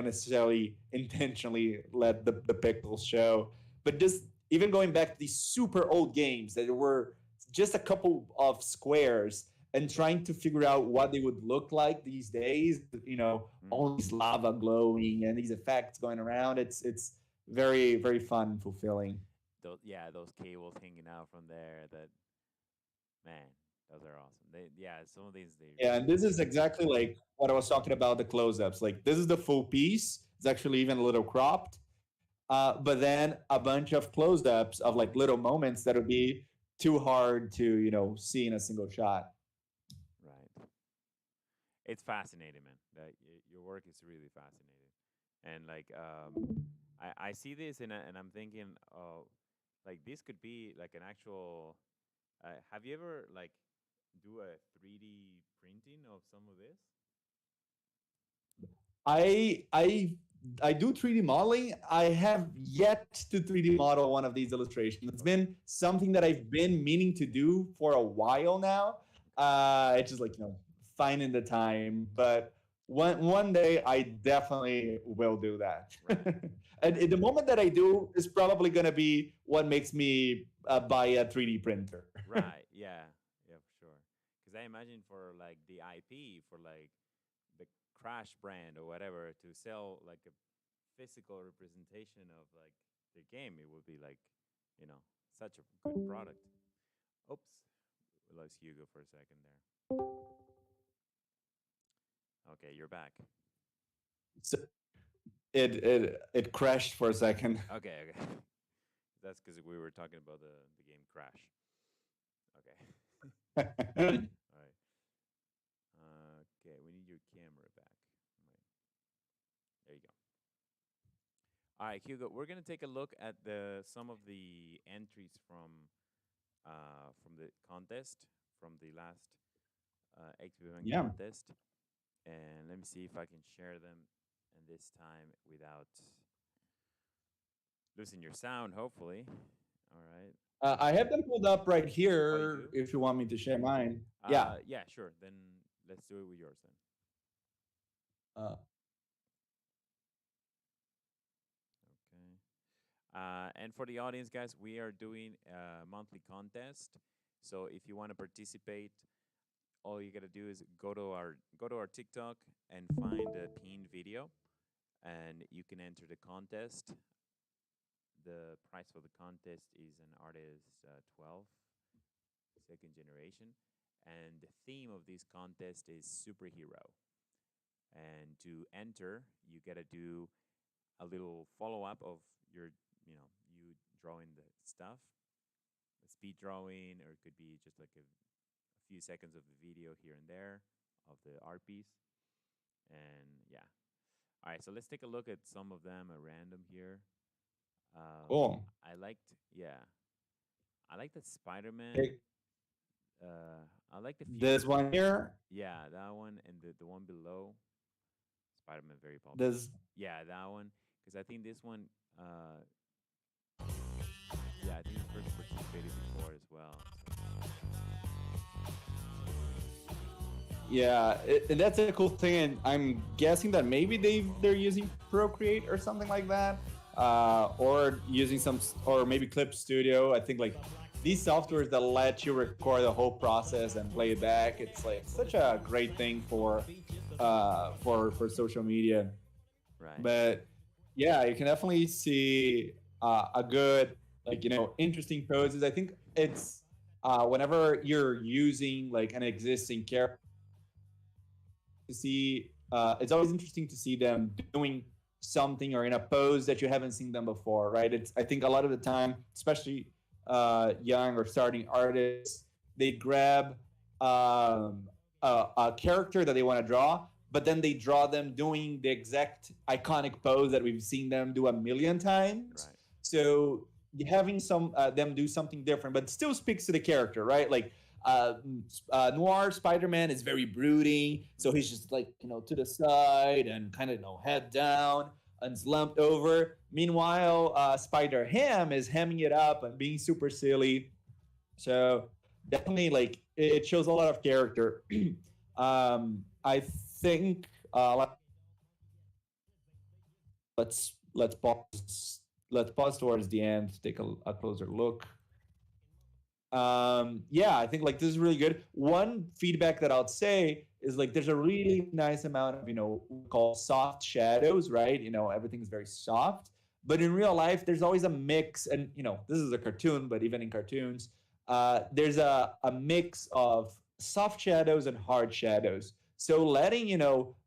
C: necessarily intentionally let the pixels show, but just even going back to these super old games that were just a couple of squares and trying to figure out what they would look like these days, all
B: Mm.
C: these lava glowing and these effects going around. It's very, very fun and fulfilling.
B: Those, yeah, those cables hanging out from there. That, man, those are awesome. They, yeah, some of these they
C: Yeah, and
B: really
C: this
B: look
C: is
B: good.
C: exactly like what I was talking about, the close-ups. Like this is the full piece. It's actually even a little cropped. But then a bunch of close-ups of like little moments that would be too hard to see in a single shot.
B: Right. It's fascinating, man. Your work is really fascinating, and like I see this and I'm thinking, oh, like this could be like an actual. Have you ever like do a 3D printing of some of this?
C: I I I do 3D modeling. I have yet to 3D model one of these illustrations. It's
B: Okay.
C: been something that I've been meaning to do for a while now.
B: Okay.
C: It's just like finding the time, but one day I definitely will do that.
B: Right.
C: And the moment that I do is probably gonna be what makes me buy a 3D printer.
B: Right. Yeah. Yeah, for sure. Because I imagine for like the IP for like the Crash brand or whatever to sell like a physical representation of like the game, it would be like, you know, such a good product. Oops, we lost Hugo for a second there. Okay, you're back.
C: So it crashed for a second.
B: Okay, okay. That's because we were talking about the game Crash. Okay. All right. Okay, we need your camera back. Right. There you go. All right, Hugo, we're gonna take a look at the some of the entries from the contest, from the last XPPen
C: Yeah.
B: contest, and let me see if I can share them. And this time without losing your sound, hopefully. All right.
C: I have them pulled up right
B: Oh, you
C: here
B: do?
C: if you want me to share mine. Yeah.
B: Yeah, sure. Then let's do it with yours then.
C: Uh,
B: Okay. And for the audience, guys, we are doing a monthly contest. So if you want to participate, all you gotta do is go to our TikTok and find a pinned video, and you can enter the contest. The price for the contest is an artist 12 second generation, and the theme of this contest is superhero. And to enter, you gotta do a little follow up of your, you drawing the stuff, the speed drawing, or it could be just like a few seconds of the video here and there of the art piece. And yeah. All right, so let's take a look at some of them at random here.
C: cool.
B: I liked, yeah, I like that Spider Man.
C: Okay,
B: I like the few,
C: this one here.
B: yeah, that one and the one below. Spider Man very popular.
C: This
B: Yeah, that one because I think this one, uh, yeah, I think this person participated before as well. So.
C: Yeah, and that's a cool thing. And I'm guessing that maybe they're using Procreate or something like that, or using some, or maybe Clip Studio. I think like these softwares that let you record the whole process and play it back. It's like such a great thing for social media.
B: Right.
C: But yeah, you can definitely see a good, like, interesting poses. I think it's whenever you're using like an existing character, to see it's always interesting to see them doing something or in a pose that you haven't seen them before, right? It's, I think a lot of the time, especially young or starting artists, they grab a character that they want to draw, but then they draw them doing the exact iconic pose that we've seen them do a million times.
B: Right.
C: So having some them do something different, but still speaks to the character, right? Like Noir Spider-Man is very brooding, so he's just like, to the side and kind of, head down and slumped over. Meanwhile, Spider Ham is hamming it up and being super silly. So definitely, like, it shows a lot of character. I think let's pause towards the end to take a closer look. Yeah, I think like this is really good. One feedback that I'll say is like there's a really nice amount of, what we call soft shadows, right? Everything's very soft, but in real life there's always a mix. And this is a cartoon, but even in cartoons, there's a mix of soft shadows and hard shadows. So letting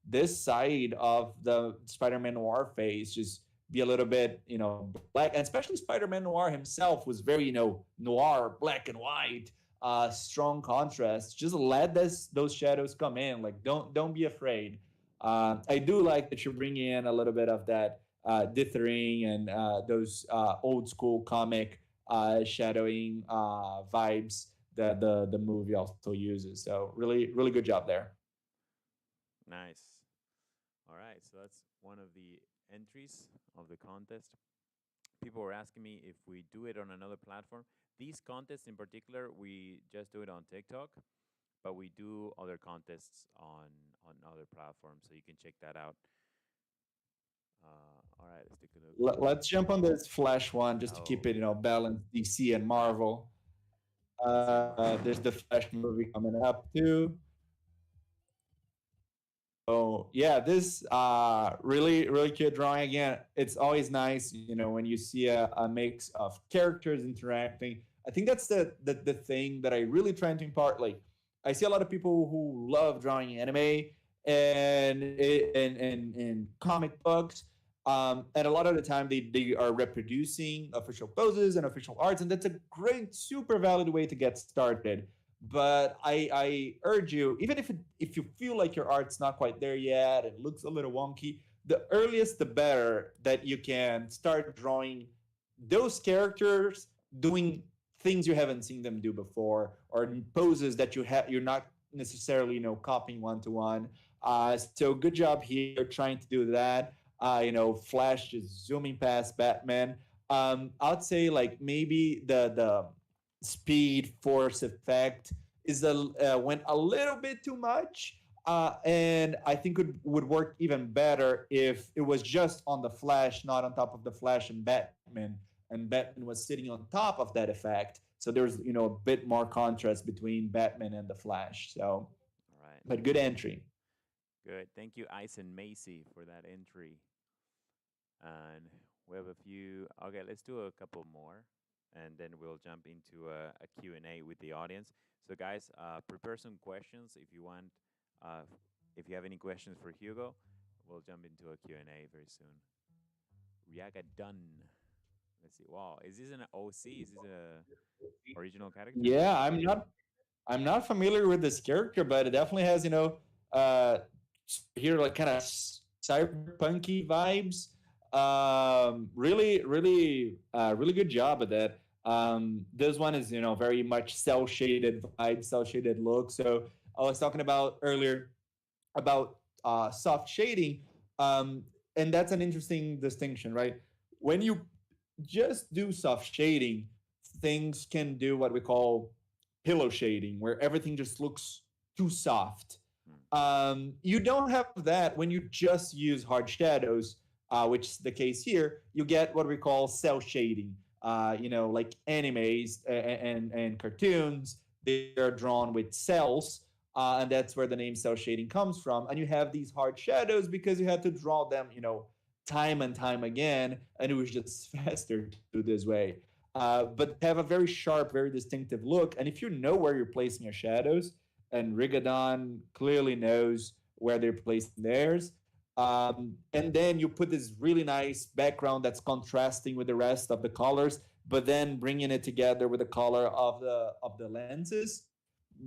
C: this side of the Spider-Man Noir face just be a little bit, black, and especially Spider-Man Noir himself was very, noir, black and white, strong contrast. Just let those shadows come in. Like, don't be afraid. I do like that you're bringing in a little bit of that dithering and those old school comic shadowing vibes that the movie also uses. So really, really good job there.
B: Nice. All right. So that's one of the entries of the contest. People were asking me if we do it on another platform. These contests in particular, we just do it on TikTok, but we do other contests on other platforms, so you can check that out. All right, let's take a look.
C: Let's jump on this Flash one just to
B: Oh,
C: keep it, balanced. DC and Marvel.
B: DC and Marvel.
C: There's the Flash movie coming up too. Oh yeah, this really really cute drawing again. It's always nice, when you see a mix of characters interacting. I think that's the thing that I really try to impart. Like, I see a lot of people who love drawing anime and comic books. And a lot of the time they are reproducing official poses and official arts, and that's a great, super valid way to get started. But I urge you, even if you feel like your art's not quite there yet and looks a little wonky, the earliest the better that you can start drawing those characters doing things you haven't seen them do before, or poses that you're not necessarily copying one to one. So good job here trying to do that. Flash just zooming past Batman. I'd say like maybe the speed force effect is went a little bit too much. And I think it would work even better if it was just on the Flash, not on top of the Flash and Batman was sitting on top of that effect. So there's a bit more contrast between Batman and the Flash. So,
B: All right.
C: but good entry.
B: Good. Thank you, Ice and Macy, for that entry. And we have a few. Okay, let's do a couple more, and then we'll jump into a Q&A with the audience. So, guys, prepare some questions if you want. If you have any questions for Hugo, we'll jump into a Q&A very soon. Riaga Dunn. Let's see. Wow, is this an OC? Is this a original character?
C: Yeah, I'm not familiar with this character, but it definitely has uh here like kind of cyberpunky vibes. Really really good job at that. This one is very much cell shaded vibe, cell shaded look. So I was talking about earlier about soft shading, and that's an interesting distinction, right? When you just do soft shading, things can do what we call pillow shading, where everything just looks too soft. You don't have that when you just use hard shadows, which is the case here. You get what we call cell shading. Like animes and cartoons, they are drawn with cells, and that's where the name cell shading comes from. And you have these hard shadows because you had to draw them, time and time again, and it was just faster to do this way. But have a very sharp, very distinctive look. And if you know where you're placing your shadows, and Rigadon clearly knows where they're placing theirs. And then you put this really nice background that's contrasting with the rest of the colors, but then bringing it together with the color of the lenses.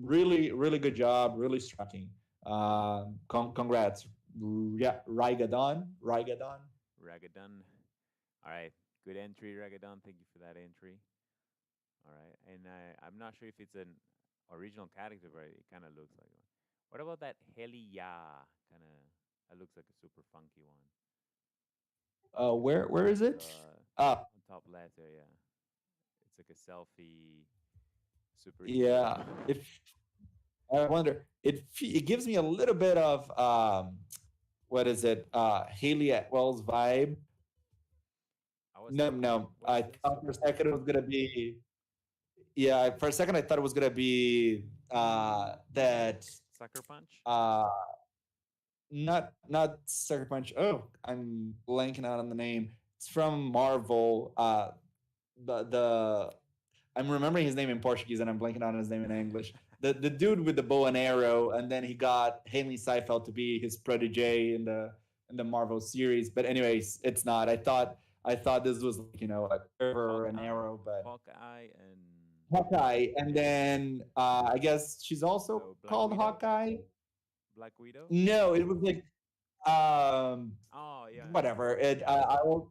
C: Really, really good job. Really striking. Congrats. Yeah, Rigadon.
B: Ragadon. All right. Good entry, Ragadon. Thank you for that entry. All right. And I'm not sure if it's an original character, but it kind of looks like one. What about that Helia? Kind of, that looks like a super funky one.
C: Where is it?
B: On top left there, yeah. It's like a selfie superhero.
C: Yeah. If I wonder, it gives me a little bit of what is it? Haley Atwell's vibe.
B: I was
C: No,
B: thinking,
C: no.
B: what
C: I
B: is this
C: thought for a
B: super
C: second it was gonna be. Yeah, for a second I thought it was gonna be that
B: Sucker Punch?
C: uh not Sucker Punch. Oh, I'm blanking out on the name. It's from Marvel. The I'm remembering his name in Portuguese and I'm blanking out on his name in English. The dude with the bow and arrow, and then he got Haley Seifeld to be his protege in the Marvel series. But anyways, it's not. I thought this was like a quiver and
B: Hawkeye?
C: arrow, but
B: Hawkeye and
C: Hawkeye, and then I guess she's also
B: Black
C: called
B: Widow?
C: Hawkeye.
B: Black Widow?
C: No, it was like um
B: Oh, yeah, yeah.
C: whatever. I will.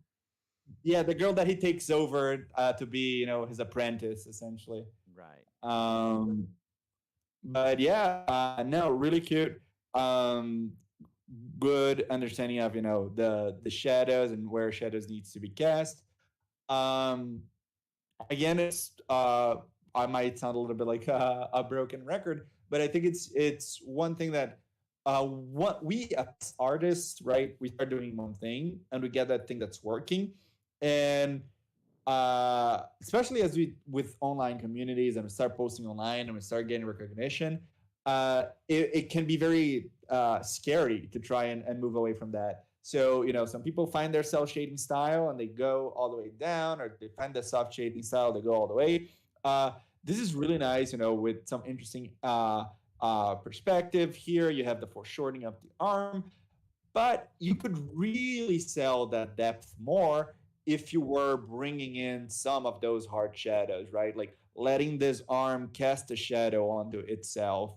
C: Yeah, the girl that he takes over to be his apprentice essentially.
B: Right.
C: Um, but yeah, no, really cute. Um, Good understanding of the shadows and where shadows needs to be cast. Um, Again, I might sound a little bit like a broken record, but I think it's one thing that what we as artists, right? We start doing one thing and we get that thing that's working, and especially as we with online communities and we start posting online and we start getting recognition, it can be very scary to try and move away from that. So some people find their cell shading style and they go all the way down, or they find their soft shading style, they go all the way. This is really nice, with some interesting perspective here. You have the foreshortening of the arm, but you could really sell that depth more if you were bringing in some of those hard shadows, right? Like letting this arm cast a shadow onto itself.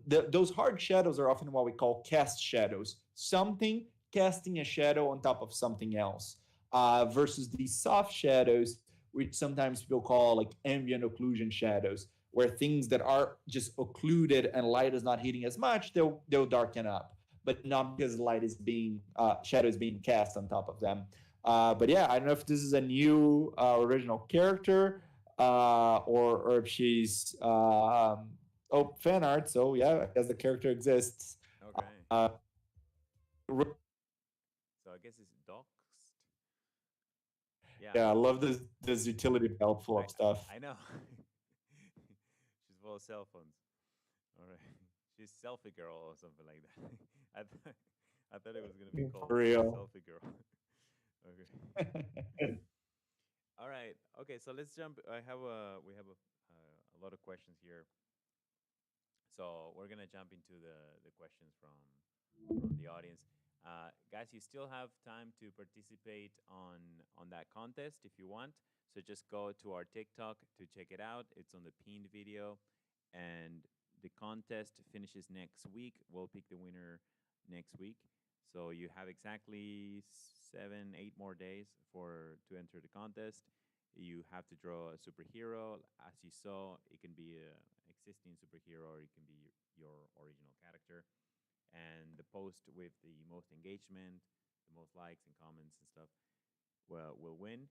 C: Those hard shadows are often what we call cast shadows, something casting a shadow on top of something else, versus these soft shadows, which sometimes people call like ambient occlusion shadows, where things that are just occluded and light is not hitting as much, they'll darken up, but not because light is being shadow is being cast on top of them. But yeah, I don't know if this is a new original character, or if she's fan art. So yeah, I guess the character exists.
B: Okay.
C: Uh,
B: So I guess it's doxed. Yeah.
C: yeah, I love this utility belt full
B: I
C: of stuff.
B: I know. She's full of cell phones. All right. She's selfie girl or something like that. I thought it was gonna be
C: For
B: called
C: real.
B: selfie girl. Okay. All right. Okay. So let's jump. We have a lot of questions here. So we're gonna jump into the questions from the audience. Guys, you still have time to participate on that contest if you want. So just go to our TikTok to check it out. It's on the pinned video, and the contest finishes next week. We'll pick the winner next week. So you have exactly 7, 8 more days to enter the contest. You have to draw a superhero. As you saw, it can be a existing superhero or it can be your original character. And the post with the most engagement, the most likes and comments and stuff, will win.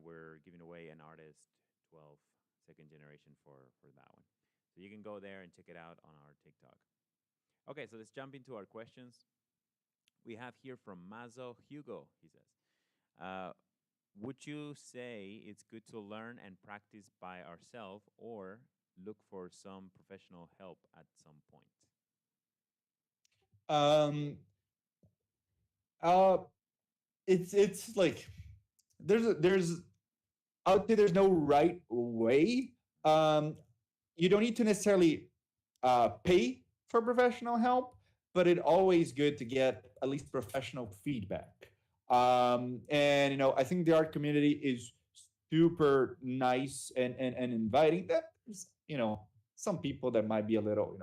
B: We're giving away an artist 12 second generation for that one. So you can go there and check it out on our TikTok. Okay, so let's jump into our questions. We have here from Mazo Hugo. He says, uh, would you say it's good to learn and practice by ourselves or look for some professional help at some point?
C: Um, uh, it's like there's I would say there's no right way. Um, you don't need to necessarily pay for professional help, but it's always good to get at least professional feedback. And I think the art community is super nice and inviting. There's some people that might be a little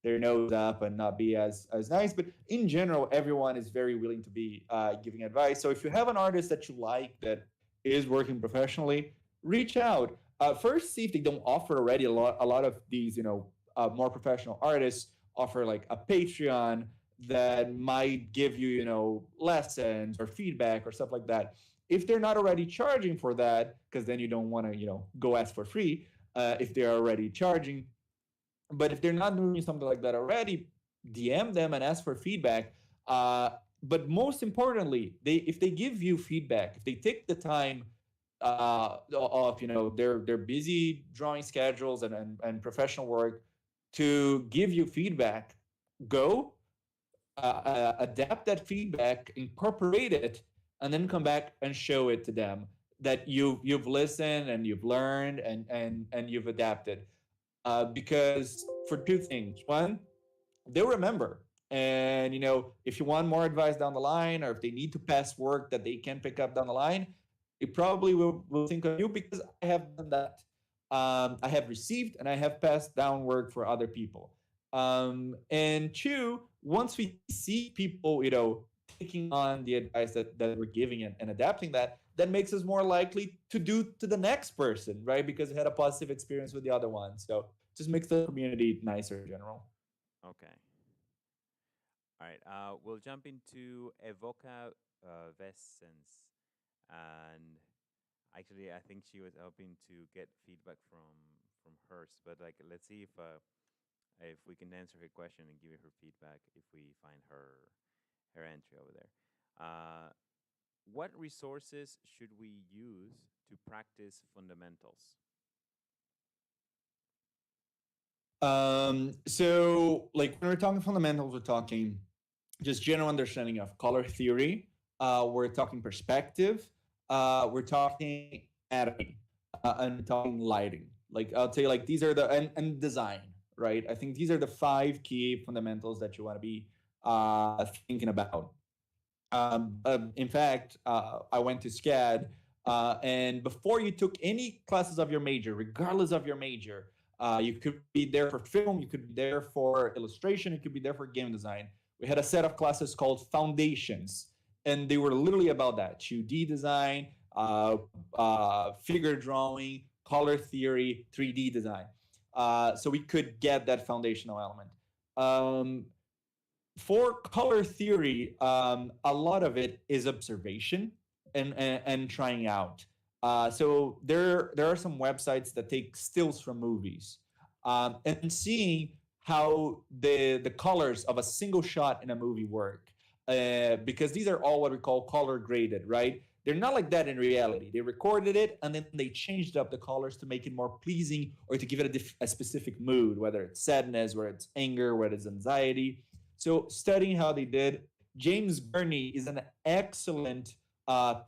C: their nose up and not be as nice, but in general, everyone is very willing to be giving advice. So if you have an artist that you like that is working professionally, reach out. First, see if they don't offer already a lot of these more professional artists offer like a Patreon that might give you, lessons or feedback or stuff like that. If they're not already charging for that, because then you don't want to, go ask for free. If they're already charging, but if they're not doing something like that already, DM them and ask for feedback. But most importantly, if they give you feedback, if they take the time of their busy drawing schedules and professional work to give you feedback, go adapt that feedback, incorporate it, and then come back and show it to them that you've listened and you've learned and you've adapted. Because for two things: one, they'll remember, and if you want more advice down the line, or if they need to pass work that they can pick up down the line, they probably will think of you, because I have done that. I have received and I have passed down work for other people. And two, once we see people, taking on the advice that we're giving and adapting that, that makes us more likely to do to the next person, right? Because it had a positive experience with the other one. So just makes the community nicer in general.
B: Okay. All right. We'll jump into Evoca Vesens. And actually, I think she was hoping to get feedback from hers. But like, let's see if we can answer her question and give her feedback if we find her entry over there. What resources should we use to practice fundamentals?
C: So like when we're talking fundamentals, we're talking just general understanding of color theory. We're talking perspective. We're talking anatomy, and we're talking lighting. Like I'll say, like these are and design, right? I think these are the five key fundamentals that you want to be thinking about. In fact, I went to SCAD, and before you took any classes of your major, regardless of your major, you could be there for film, you could be there for illustration, you could be there for game design. We had a set of classes called Foundations, and they were literally about that: 2D design, figure drawing, color theory, 3D design. So we could get that foundational element. For color theory, a lot of it is observation and trying out. So there are some websites that take stills from movies, and seeing how the colors of a single shot in a movie work. Because these are all what we call color graded, right? They're not like that in reality. They recorded it and then they changed up the colors to make it more pleasing, or to give it a specific mood, whether it's sadness, whether it's anger, whether it's anxiety. So studying how they did, James Gurney is an excellent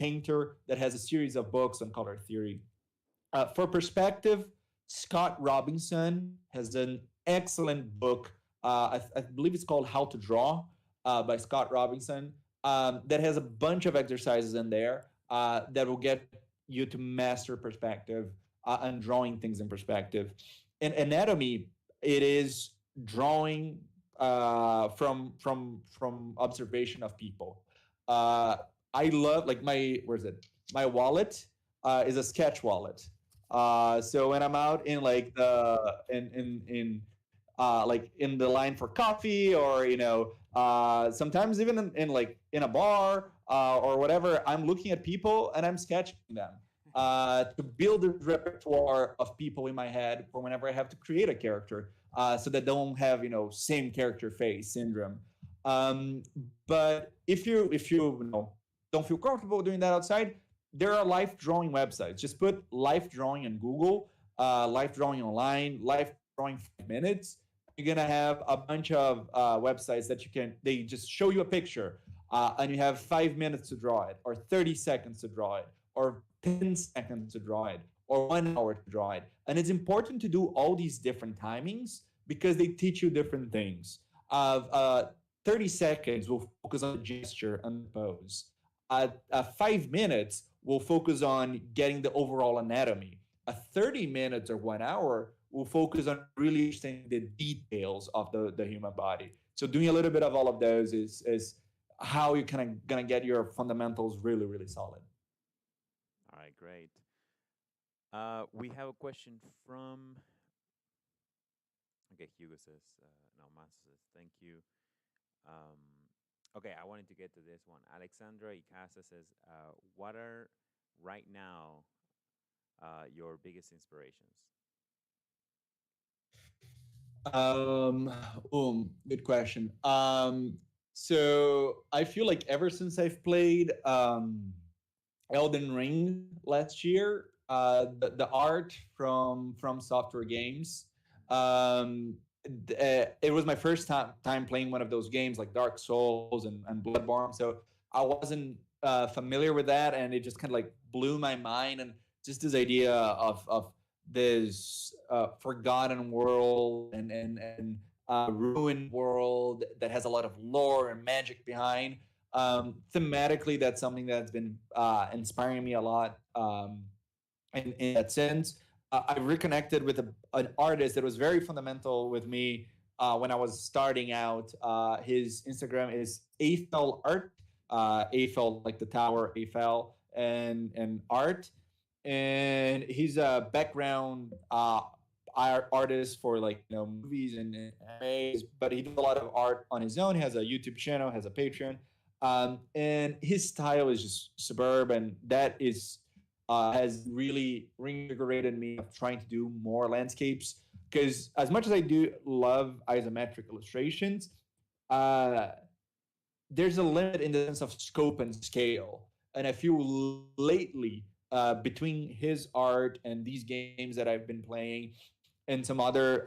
C: painter that has a series of books on color theory. For perspective, Scott Robinson has an excellent book. I believe it's called How to Draw, by Scott Robinson, that has a bunch of exercises in there that will get you to master perspective and drawing things in perspective. In anatomy, it is drawing from observation of people. I love, like, my wallet is a sketch wallet. So when I'm out in like the in like in the line for coffee, or sometimes even in like in a bar or whatever, I'm looking at people and I'm sketching them. to build a repertoire of people in my head for whenever I have to create a character, so that they don't have same character face syndrome. Um, but if you don't feel comfortable doing that outside, there are life drawing websites. Just put life drawing in Google, life drawing online, life drawing 5 minutes. You're gonna have a bunch of websites that they just show you a picture, and you have 5 minutes to draw it, or 30 seconds to draw it, or 10 seconds to draw it, or 1 hour to draw it. And it's important to do all these different timings because they teach you different things. 30 seconds will focus on the gesture and the pose. 5 minutes will focus on getting the overall anatomy. 30 minutes or 1 hour will focus on really understanding the details of the human body. So doing a little bit of all of those is how you're kind of gonna get your fundamentals really, really solid.
B: All right, great. We have a question from. Okay, Hugo says, no, Masa says, thank you. Um, okay, I wanted to get to this one. Alexandra Icasa says, what are right now your biggest inspirations?
C: Um, Good question. So I feel like ever since I've played Elden Ring last year, the art from Software Games, it was my first time playing one of those games like Dark Souls and Bloodborne. So I wasn't familiar with that, and it just kind of like blew my mind. And just this idea of this forgotten world and ruined world that has a lot of lore and magic behind. Thematically, that's something that's been inspiring me a lot, in that sense. I reconnected with an artist that was very fundamental with me when I was starting out. His Instagram is Eiffel Art, Eiffel like the tower, Eiffel, and art. And he's a background artist for like movies and animes, but he does a lot of art on his own. He has a YouTube channel, has a Patreon, and his style is just superb, and that is has really reinvigorated me of trying to do more landscapes. Because as much as I do love isometric illustrations, uh, there's a limit in the sense of scope and scale. And I feel lately, between his art and these games that I've been playing and some other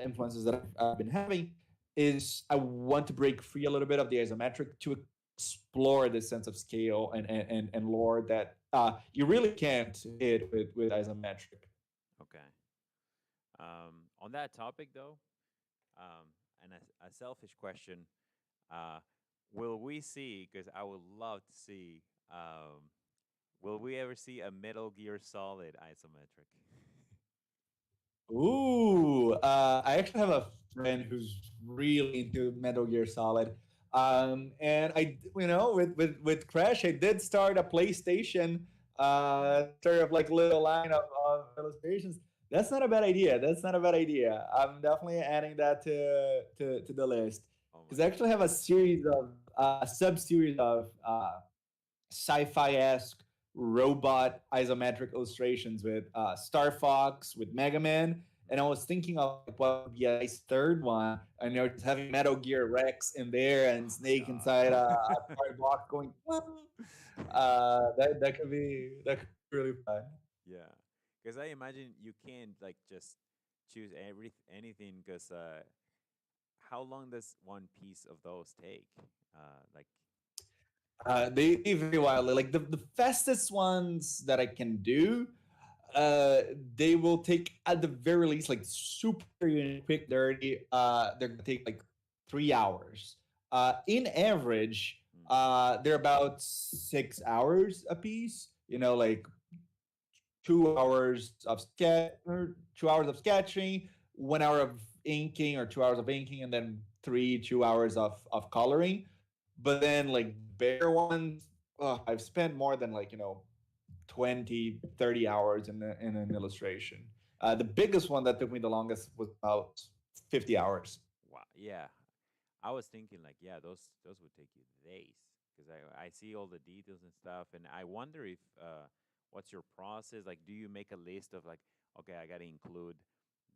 C: influences that I've been having, is I want to break free a little bit of the isometric to explore this sense of scale and lore that you really can't hit with isometric.
B: Okay. On that topic, though, and a selfish question, uh, will we see? Because I would love to see. Will we ever see a Metal Gear Solid isometric?
C: Ooh, I actually have a friend who's really into Metal Gear Solid. And with Crash, I did start a PlayStation sort of like little line of illustrations. That's not a bad idea. That's not a bad idea. I'm definitely adding that to the list
B: Oh my
C: because I
B: god.
C: actually have a series of a sub series of sci-fi-esque robot isometric illustrations with Star Fox, with Mega Man, and I was thinking of like, what would be a nice third one, and you're just having Metal Gear Rex in there and
B: Oh my
C: Snake inside a card box going. That could be really fun.
B: Yeah, because I imagine you can't like just choose anything. Because how long does one piece of those take? Like,
C: They vary wildly. Like the fastest ones that I can do, they will take at the very least like super quick dirty. They're gonna take like 3 hours. In average,
B: hmm,
C: they're about 6 hours a piece. Like 2 hours of sketch, or 2 hours of sketching, 1 hour of inking, or 2 hours of inking, and then 2 hours of coloring. But then like bigger ones, I've spent more than 20, 30 hours in an illustration. The biggest one that took me the longest was about 50 hours.
B: wow, yeah. I was thinking like, yeah, those would take you days because I see all the details and stuff, and I wonder if what's your process? Like, do you make a list of like, okay, I gotta include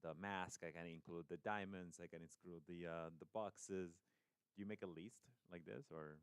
B: the mask, I gotta include the diamonds, I gotta include the boxes. Do you make a list like this or?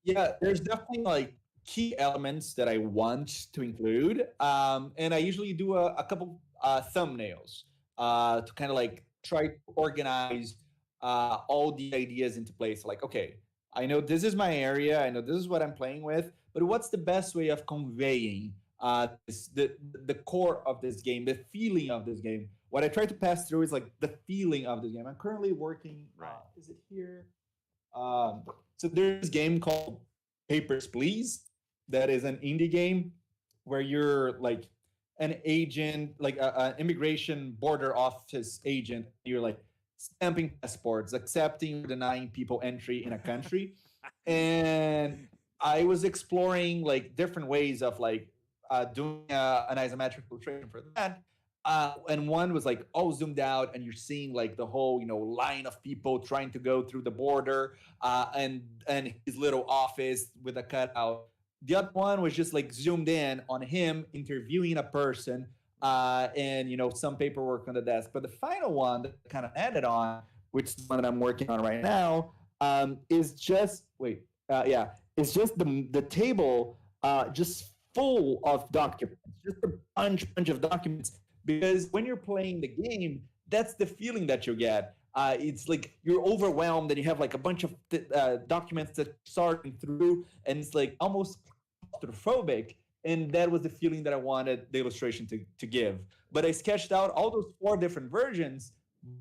C: Yeah, there's definitely like key elements that I want to include. And I usually do a couple thumbnails to kind of like try to organize all the ideas into place. Like, okay, I know this is my area, I know this is what I'm playing with, but what's the best way of conveying the core of this game, the feeling of this game? What I try to pass through is like the feeling of this game. I'm currently working,
B: Right.
C: is it here? So there's this game called Papers, Please. That is an indie game where you're like an agent, like an immigration border office agent. You're like stamping passports, accepting or denying people entry in a country. And I was exploring like different ways of like doing an isometric illustration for that. And one was like all zoomed out, and you're seeing like the whole line of people trying to go through the border, and his little office with a cutout. The other one was just like zoomed in on him interviewing a person, and some paperwork on the desk. But the final one that kind of added on, which is the one that I'm working on right now, is just yeah, it's just the table just full of documents, just a bunch of documents. Because when you're playing the game, that's the feeling that you get. It's like you're overwhelmed and you have like a bunch of documents that sorting through, and it's like almost claustrophobic. And that was the feeling that I wanted the illustration to give. But I sketched out all those 4 different versions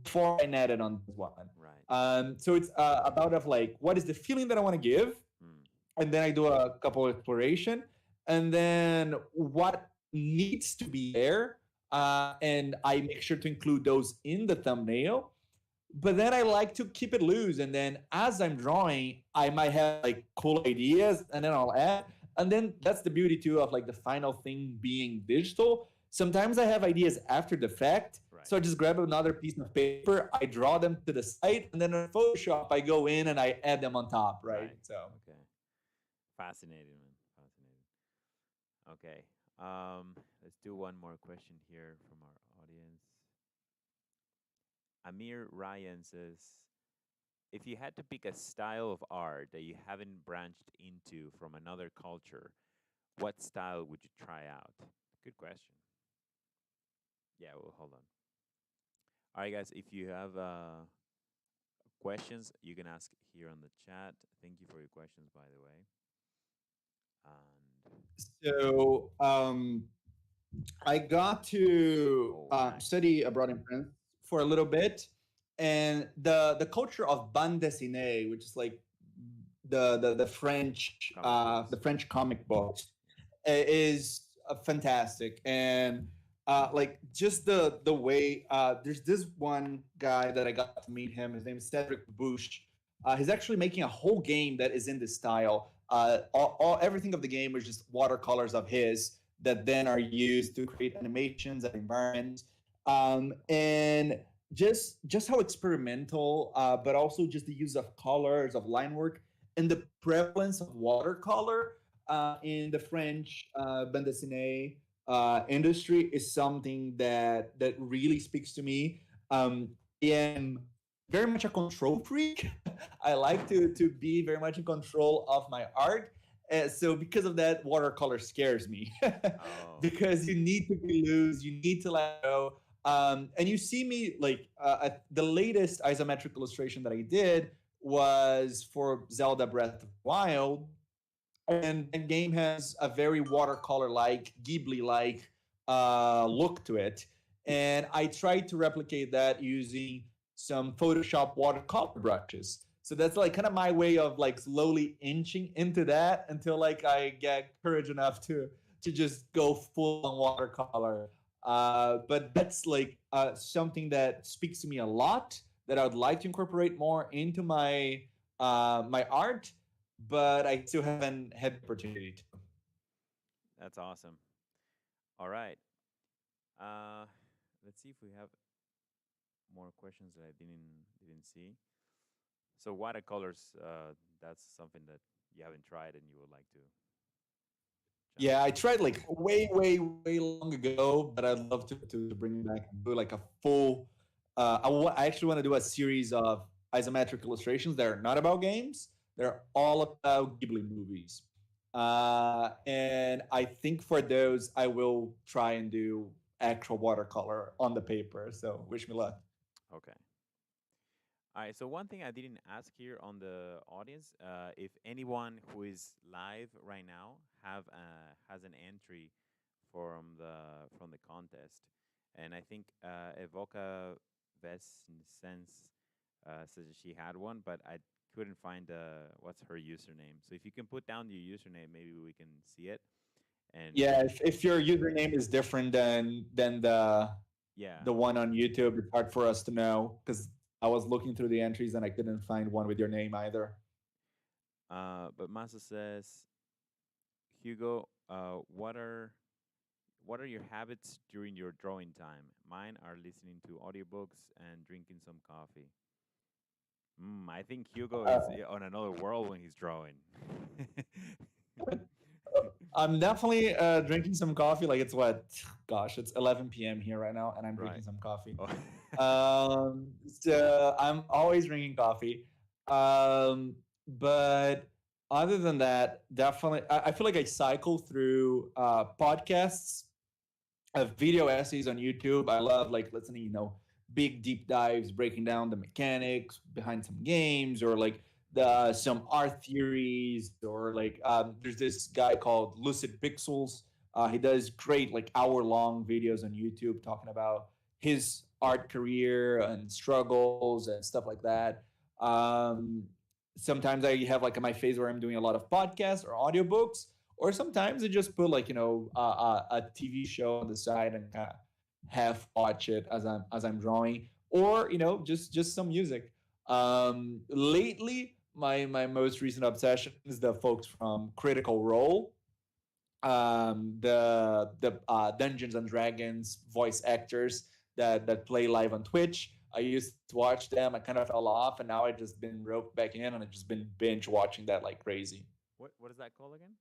C: before I netted on this one.
B: Right.
C: So it's about of like what is the feeling that I want to give,
B: Mm.
C: and then I do a couple of exploration, and then what needs to be there, and I make sure to include those in the thumbnail. But then I like to keep it loose, and then as I'm drawing, I might have like cool ideas, and then I'll add. And then that's the beauty too of like the final thing being digital. Sometimes I have ideas after the fact,
B: Right.
C: so I just grab another piece of paper, I draw them to the side, and then in Photoshop I go in and I add them on top, right?
B: Right.
C: So
B: Okay. Fascinating, man. Fascinating. Okay. Let's do one more question here from our audience. Amir Ryan says, if you had to pick a style of art that you haven't branched into from another culture, what style would you try out? Good question. Yeah, well, hold on. All right, guys, if you have questions, you can ask here on the chat. Thank you for your questions, by the way. And
C: so I got to
B: oh, nice.
C: study abroad in France for a little bit, and the culture of bande dessinée, which is like the French
B: Comic books.
C: the French comic books, is fantastic. And like just the way there's this one guy that I got to meet him. His name is Cedric Bush. He's actually making a whole game that is in this style. Everything of the game is just watercolors of his that then are used to create animations and environments. And just how experimental, but also just the use of colors, of line work, and the prevalence of watercolor in the French bande dessinée industry is something that really speaks to me. I am very much a control freak. I like to be very much in control of my art. So because of that, watercolor scares me
B: Oh,
C: because you need to be loose, you need to let go. And you see me like the latest isometric illustration that I did was for Zelda Breath of the Wild, and the game has a very watercolor-like, Ghibli-like look to it. And I tried to replicate that using some Photoshop watercolor brushes. So that's like kind of my way of like slowly inching into that until like I get courage enough to just go full on watercolor. But that's like something that speaks to me a lot that I would like to incorporate more into my art, but I still haven't had the opportunity to.
B: that's awesome. All right. Uh, let's see if we have more questions that I didn't see. So watercolors, that's something that you haven't tried and you would like to. channel?
C: Yeah, I tried like way long ago, but I'd love to bring it back and do like a full. I actually want to do a series of isometric illustrations that are not about games. They're all about Ghibli movies, and I think for those I will try and do actual watercolor on the paper. So wish me luck.
B: Okay. All right. So one thing I didn't ask here on the audience, if anyone who is live right now have has an entry from the contest, and I think Evoca Vescens says that she had one, but I couldn't find what's her username. So if you can put down your username, maybe we can see it. And
C: Yeah, if your username is different than
B: yeah,
C: the one on YouTube, it's hard for us to know because I was looking through the entries and I couldn't find one with your name either.
B: but Masa says, Hugo, what are your habits during your drawing time? Mine are listening to audiobooks and drinking some coffee. I think Hugo is on another world when he's drawing.
C: I'm definitely drinking some coffee. Like it's what, gosh, it's 11 p.m. here right now, and I'm drinking
B: Right.
C: some coffee.
B: Oh.
C: So I'm always drinking coffee. But other than that, definitely, I feel like I cycle through podcasts, video essays on YouTube. I love like listening, big deep dives, breaking down the mechanics behind some games, or like some art theories, or like there's this guy called Lucid Pixels. He does great like hour-long videos on YouTube talking about his art career and struggles and stuff like that. Um, Sometimes I have like my phase where I'm doing a lot of podcasts or audiobooks, or sometimes I just put like a TV show on the side and kind of half watch it as I'm drawing, or just some music. Lately, my most recent obsession is the folks from Critical Role, the Dungeons and Dragons voice actors that play live on Twitch. I used to watch them. I kind of fell off, and now I just been roped back in, and I just been binge watching that like crazy.
B: What is that called again?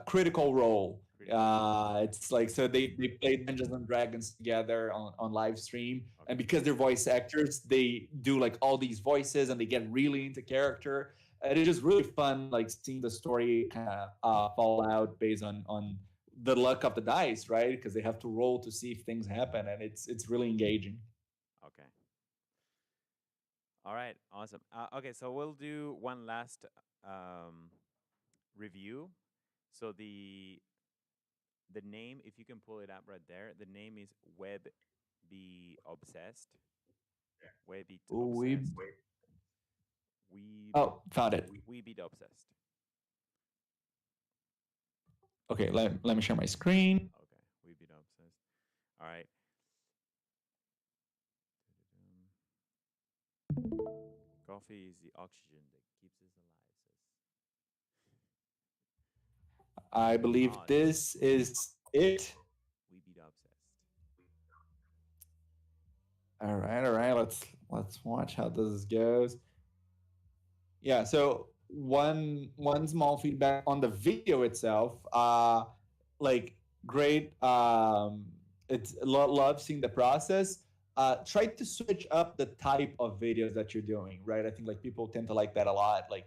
C: Critical Role.
B: Critical Role.
C: It's like, so they play Dungeons and Dragons together on live stream, and
B: Okay.
C: because they're voice actors, they do like all these voices and they get really into character. And it's just really fun, like seeing the story kind of fall out based on the luck of the dice, right? Because they have to roll to see if things happen, and it's really engaging.
B: Okay. All right. Awesome. Okay, so we'll do one last um, review. So the name, if you can pull it up right there, the name is Web Be Obsessed. Web Be
C: Ooh,
B: Obsessed. We
C: found it.
B: we Be Obsessed.
C: Okay, let me share my screen.
B: Okay, we Be Obsessed. All right. Coffee is the oxygen that keeps us alive,
C: I believe
B: says
C: this is it.
B: We Be Obsessed.
C: All right. Let's watch how this goes. Yeah. So one small feedback on the video itself. Like great. It's love seeing the process. Try to switch up the type of videos that you're doing. Right. I think like people tend to like that a lot. Like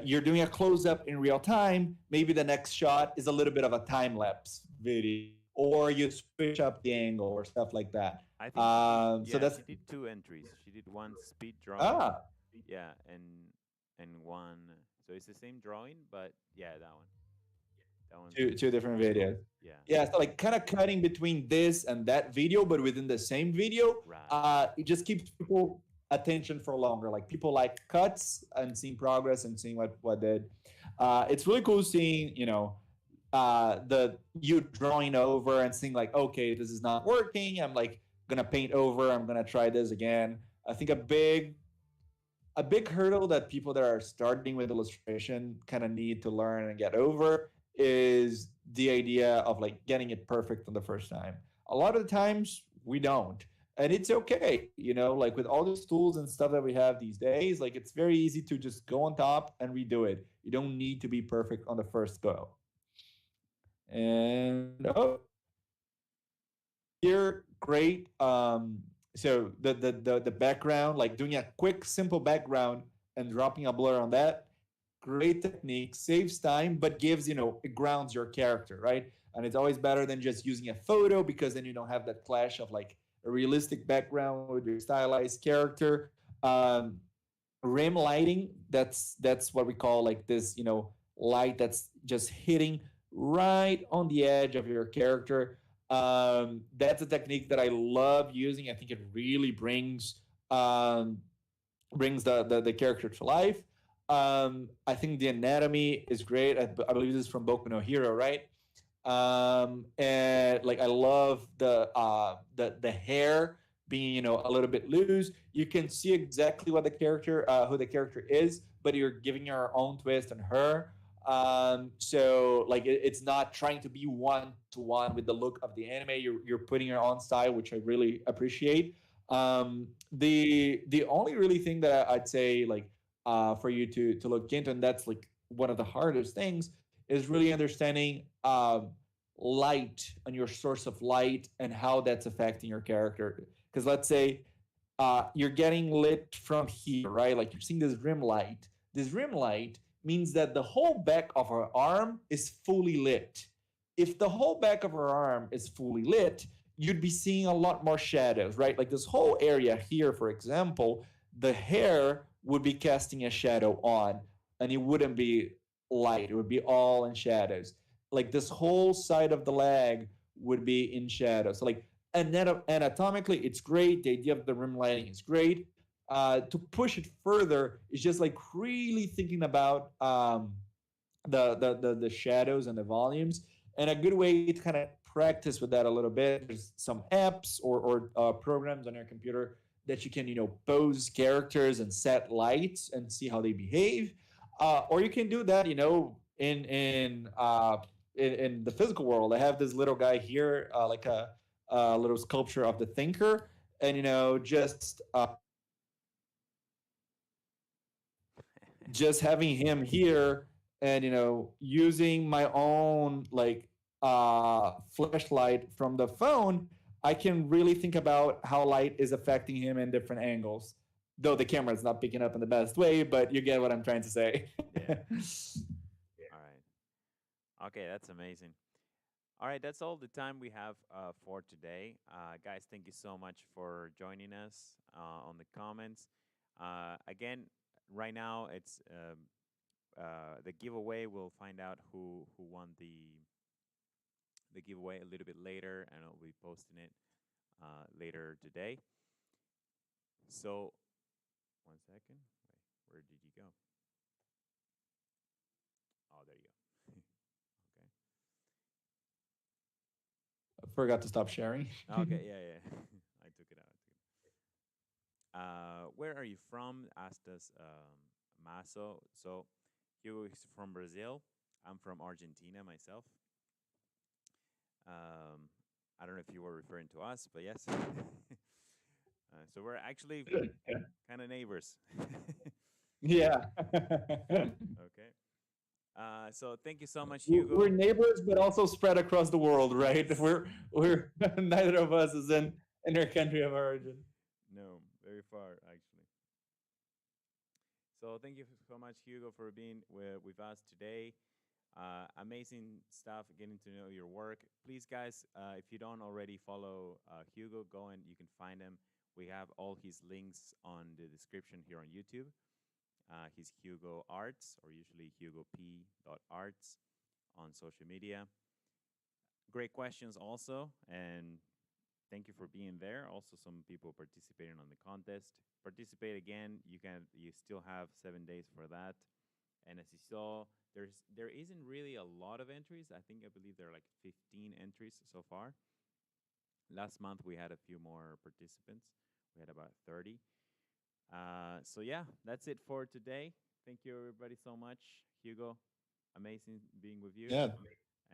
C: you're doing a close up in real time. Maybe the next shot is a little bit of a time lapse video, or you switch up the angle or stuff like that.
B: I think she did.
C: So
B: Yeah,
C: that's
B: she did two entries. She did one speed drawing.
C: ah
B: Yeah, and one. So it's the same drawing, but yeah, that one. That one's
C: two different videos.
B: yeah.
C: Yeah, so like kind of cutting between this and that video, but within the same video,
B: Right.
C: it just keeps people attention for longer. Like people like cuts and seeing progress and seeing what did. It's really cool seeing the you drawing over and seeing like, okay, this is not working. I'm like gonna paint over. I'm gonna try this again. I think a big hurdle that people that are starting with illustration kind of need to learn and get over is the idea of like getting it perfect on the first time. A lot of the times we don't. And it's okay, like with all these tools and stuff that we have these days, like it's very easy to just go on top and redo it. You don't need to be perfect on the first go. And oh, here, great. So the background, like doing a quick, simple background and dropping a blur on that, great technique, saves time, but gives, it grounds your character, right? And it's always better than just using a photo, because then you don't have that clash of like a realistic background with your stylized character. Um, rim lighting, that's what we call like this, light that's just hitting right on the edge of your character. That's a technique that I love using. I think it really um, brings the character to life. I think the anatomy is great. I believe this is from Boku no Hero, right? And like I love the hair being, a little bit loose. You can see exactly what the character who the character is, but you're giving your own twist on her. So like it's not trying to be one to one with the look of the anime. You're putting your own style, which I really appreciate. The only really thing that I'd say like for you to look into, and that's like one of the hardest things, is really understanding light and your source of light and how that's affecting your character. Because let's say you're getting lit from here, right? Like you're seeing this rim light. This rim light means that the whole back of her arm is fully lit. If the whole back of her arm is fully lit, you'd be seeing a lot more shadows, right? Like this whole area here, for example, the hair would be casting a shadow on, and it wouldn't be light. It would be all in shadows. Like this whole side of the leg would be in shadow. So like anatomically, it's great. The idea of the rim lighting is great. To push it further is just like really thinking about the shadows and the volumes. And a good way to kind of practice with that a little bit. There's some apps or programs on your computer that you can pose characters and set lights and see how they behave. Or you can do that in the physical world. I have this little guy here, like a little sculpture of the thinker, and just having him here, and using my own like flashlight from the phone, I can really think about how light is affecting him in different angles, though the camera is not picking up in the best way, but you get what I'm trying to say.
B: Yeah. All right. Okay, that's amazing. All right, that's all the time we have for today. Guys, thank you so much for joining us on the comments. Again, right now it's the giveaway. We'll find out who won the giveaway a little bit later, and I'll be posting it later today. So, one second. Wait, where did you go? Oh, there you go. Okay.
C: Forgot to stop sharing.
B: Okay. Yeah. Yeah. I took it out. Where are you from? Asked us Maso. So Hugo is from Brazil. I'm from Argentina myself. Um, I don't know if you were referring to us, but yes. So we're actually kind of neighbors.
C: Yeah.
B: Okay. So thank you so much,
C: We're
B: Hugo.
C: neighbors, but also spread across the world, right?
B: Yes.
C: We're neither of us is in our country of origin.
B: No, very far actually. So thank you so much, Hugo, for being with us today. Amazing stuff, getting to know your work. Please, guys, if you don't already follow Hugo, go and you can find him. We have all his links on the description here on YouTube. He's Hugo Arts, or usually Hugo P. Arts on social media. Great questions, also, and thank you for being there. Also, some people participating on the contest. Participate again. You still have 7 days for that. And as you saw, there isn't really a lot of entries. I believe there are like 15 entries so far. Last month we had a few more participants. We had about 30. So yeah, that's it for today. Thank you everybody so much. Hugo, amazing being with you.
C: Yeah.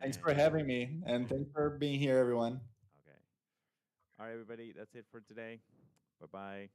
C: Thanks
B: And
C: for having me, and thanks for being here, everyone.
B: okay. All right, everybody, that's it for today. Bye bye.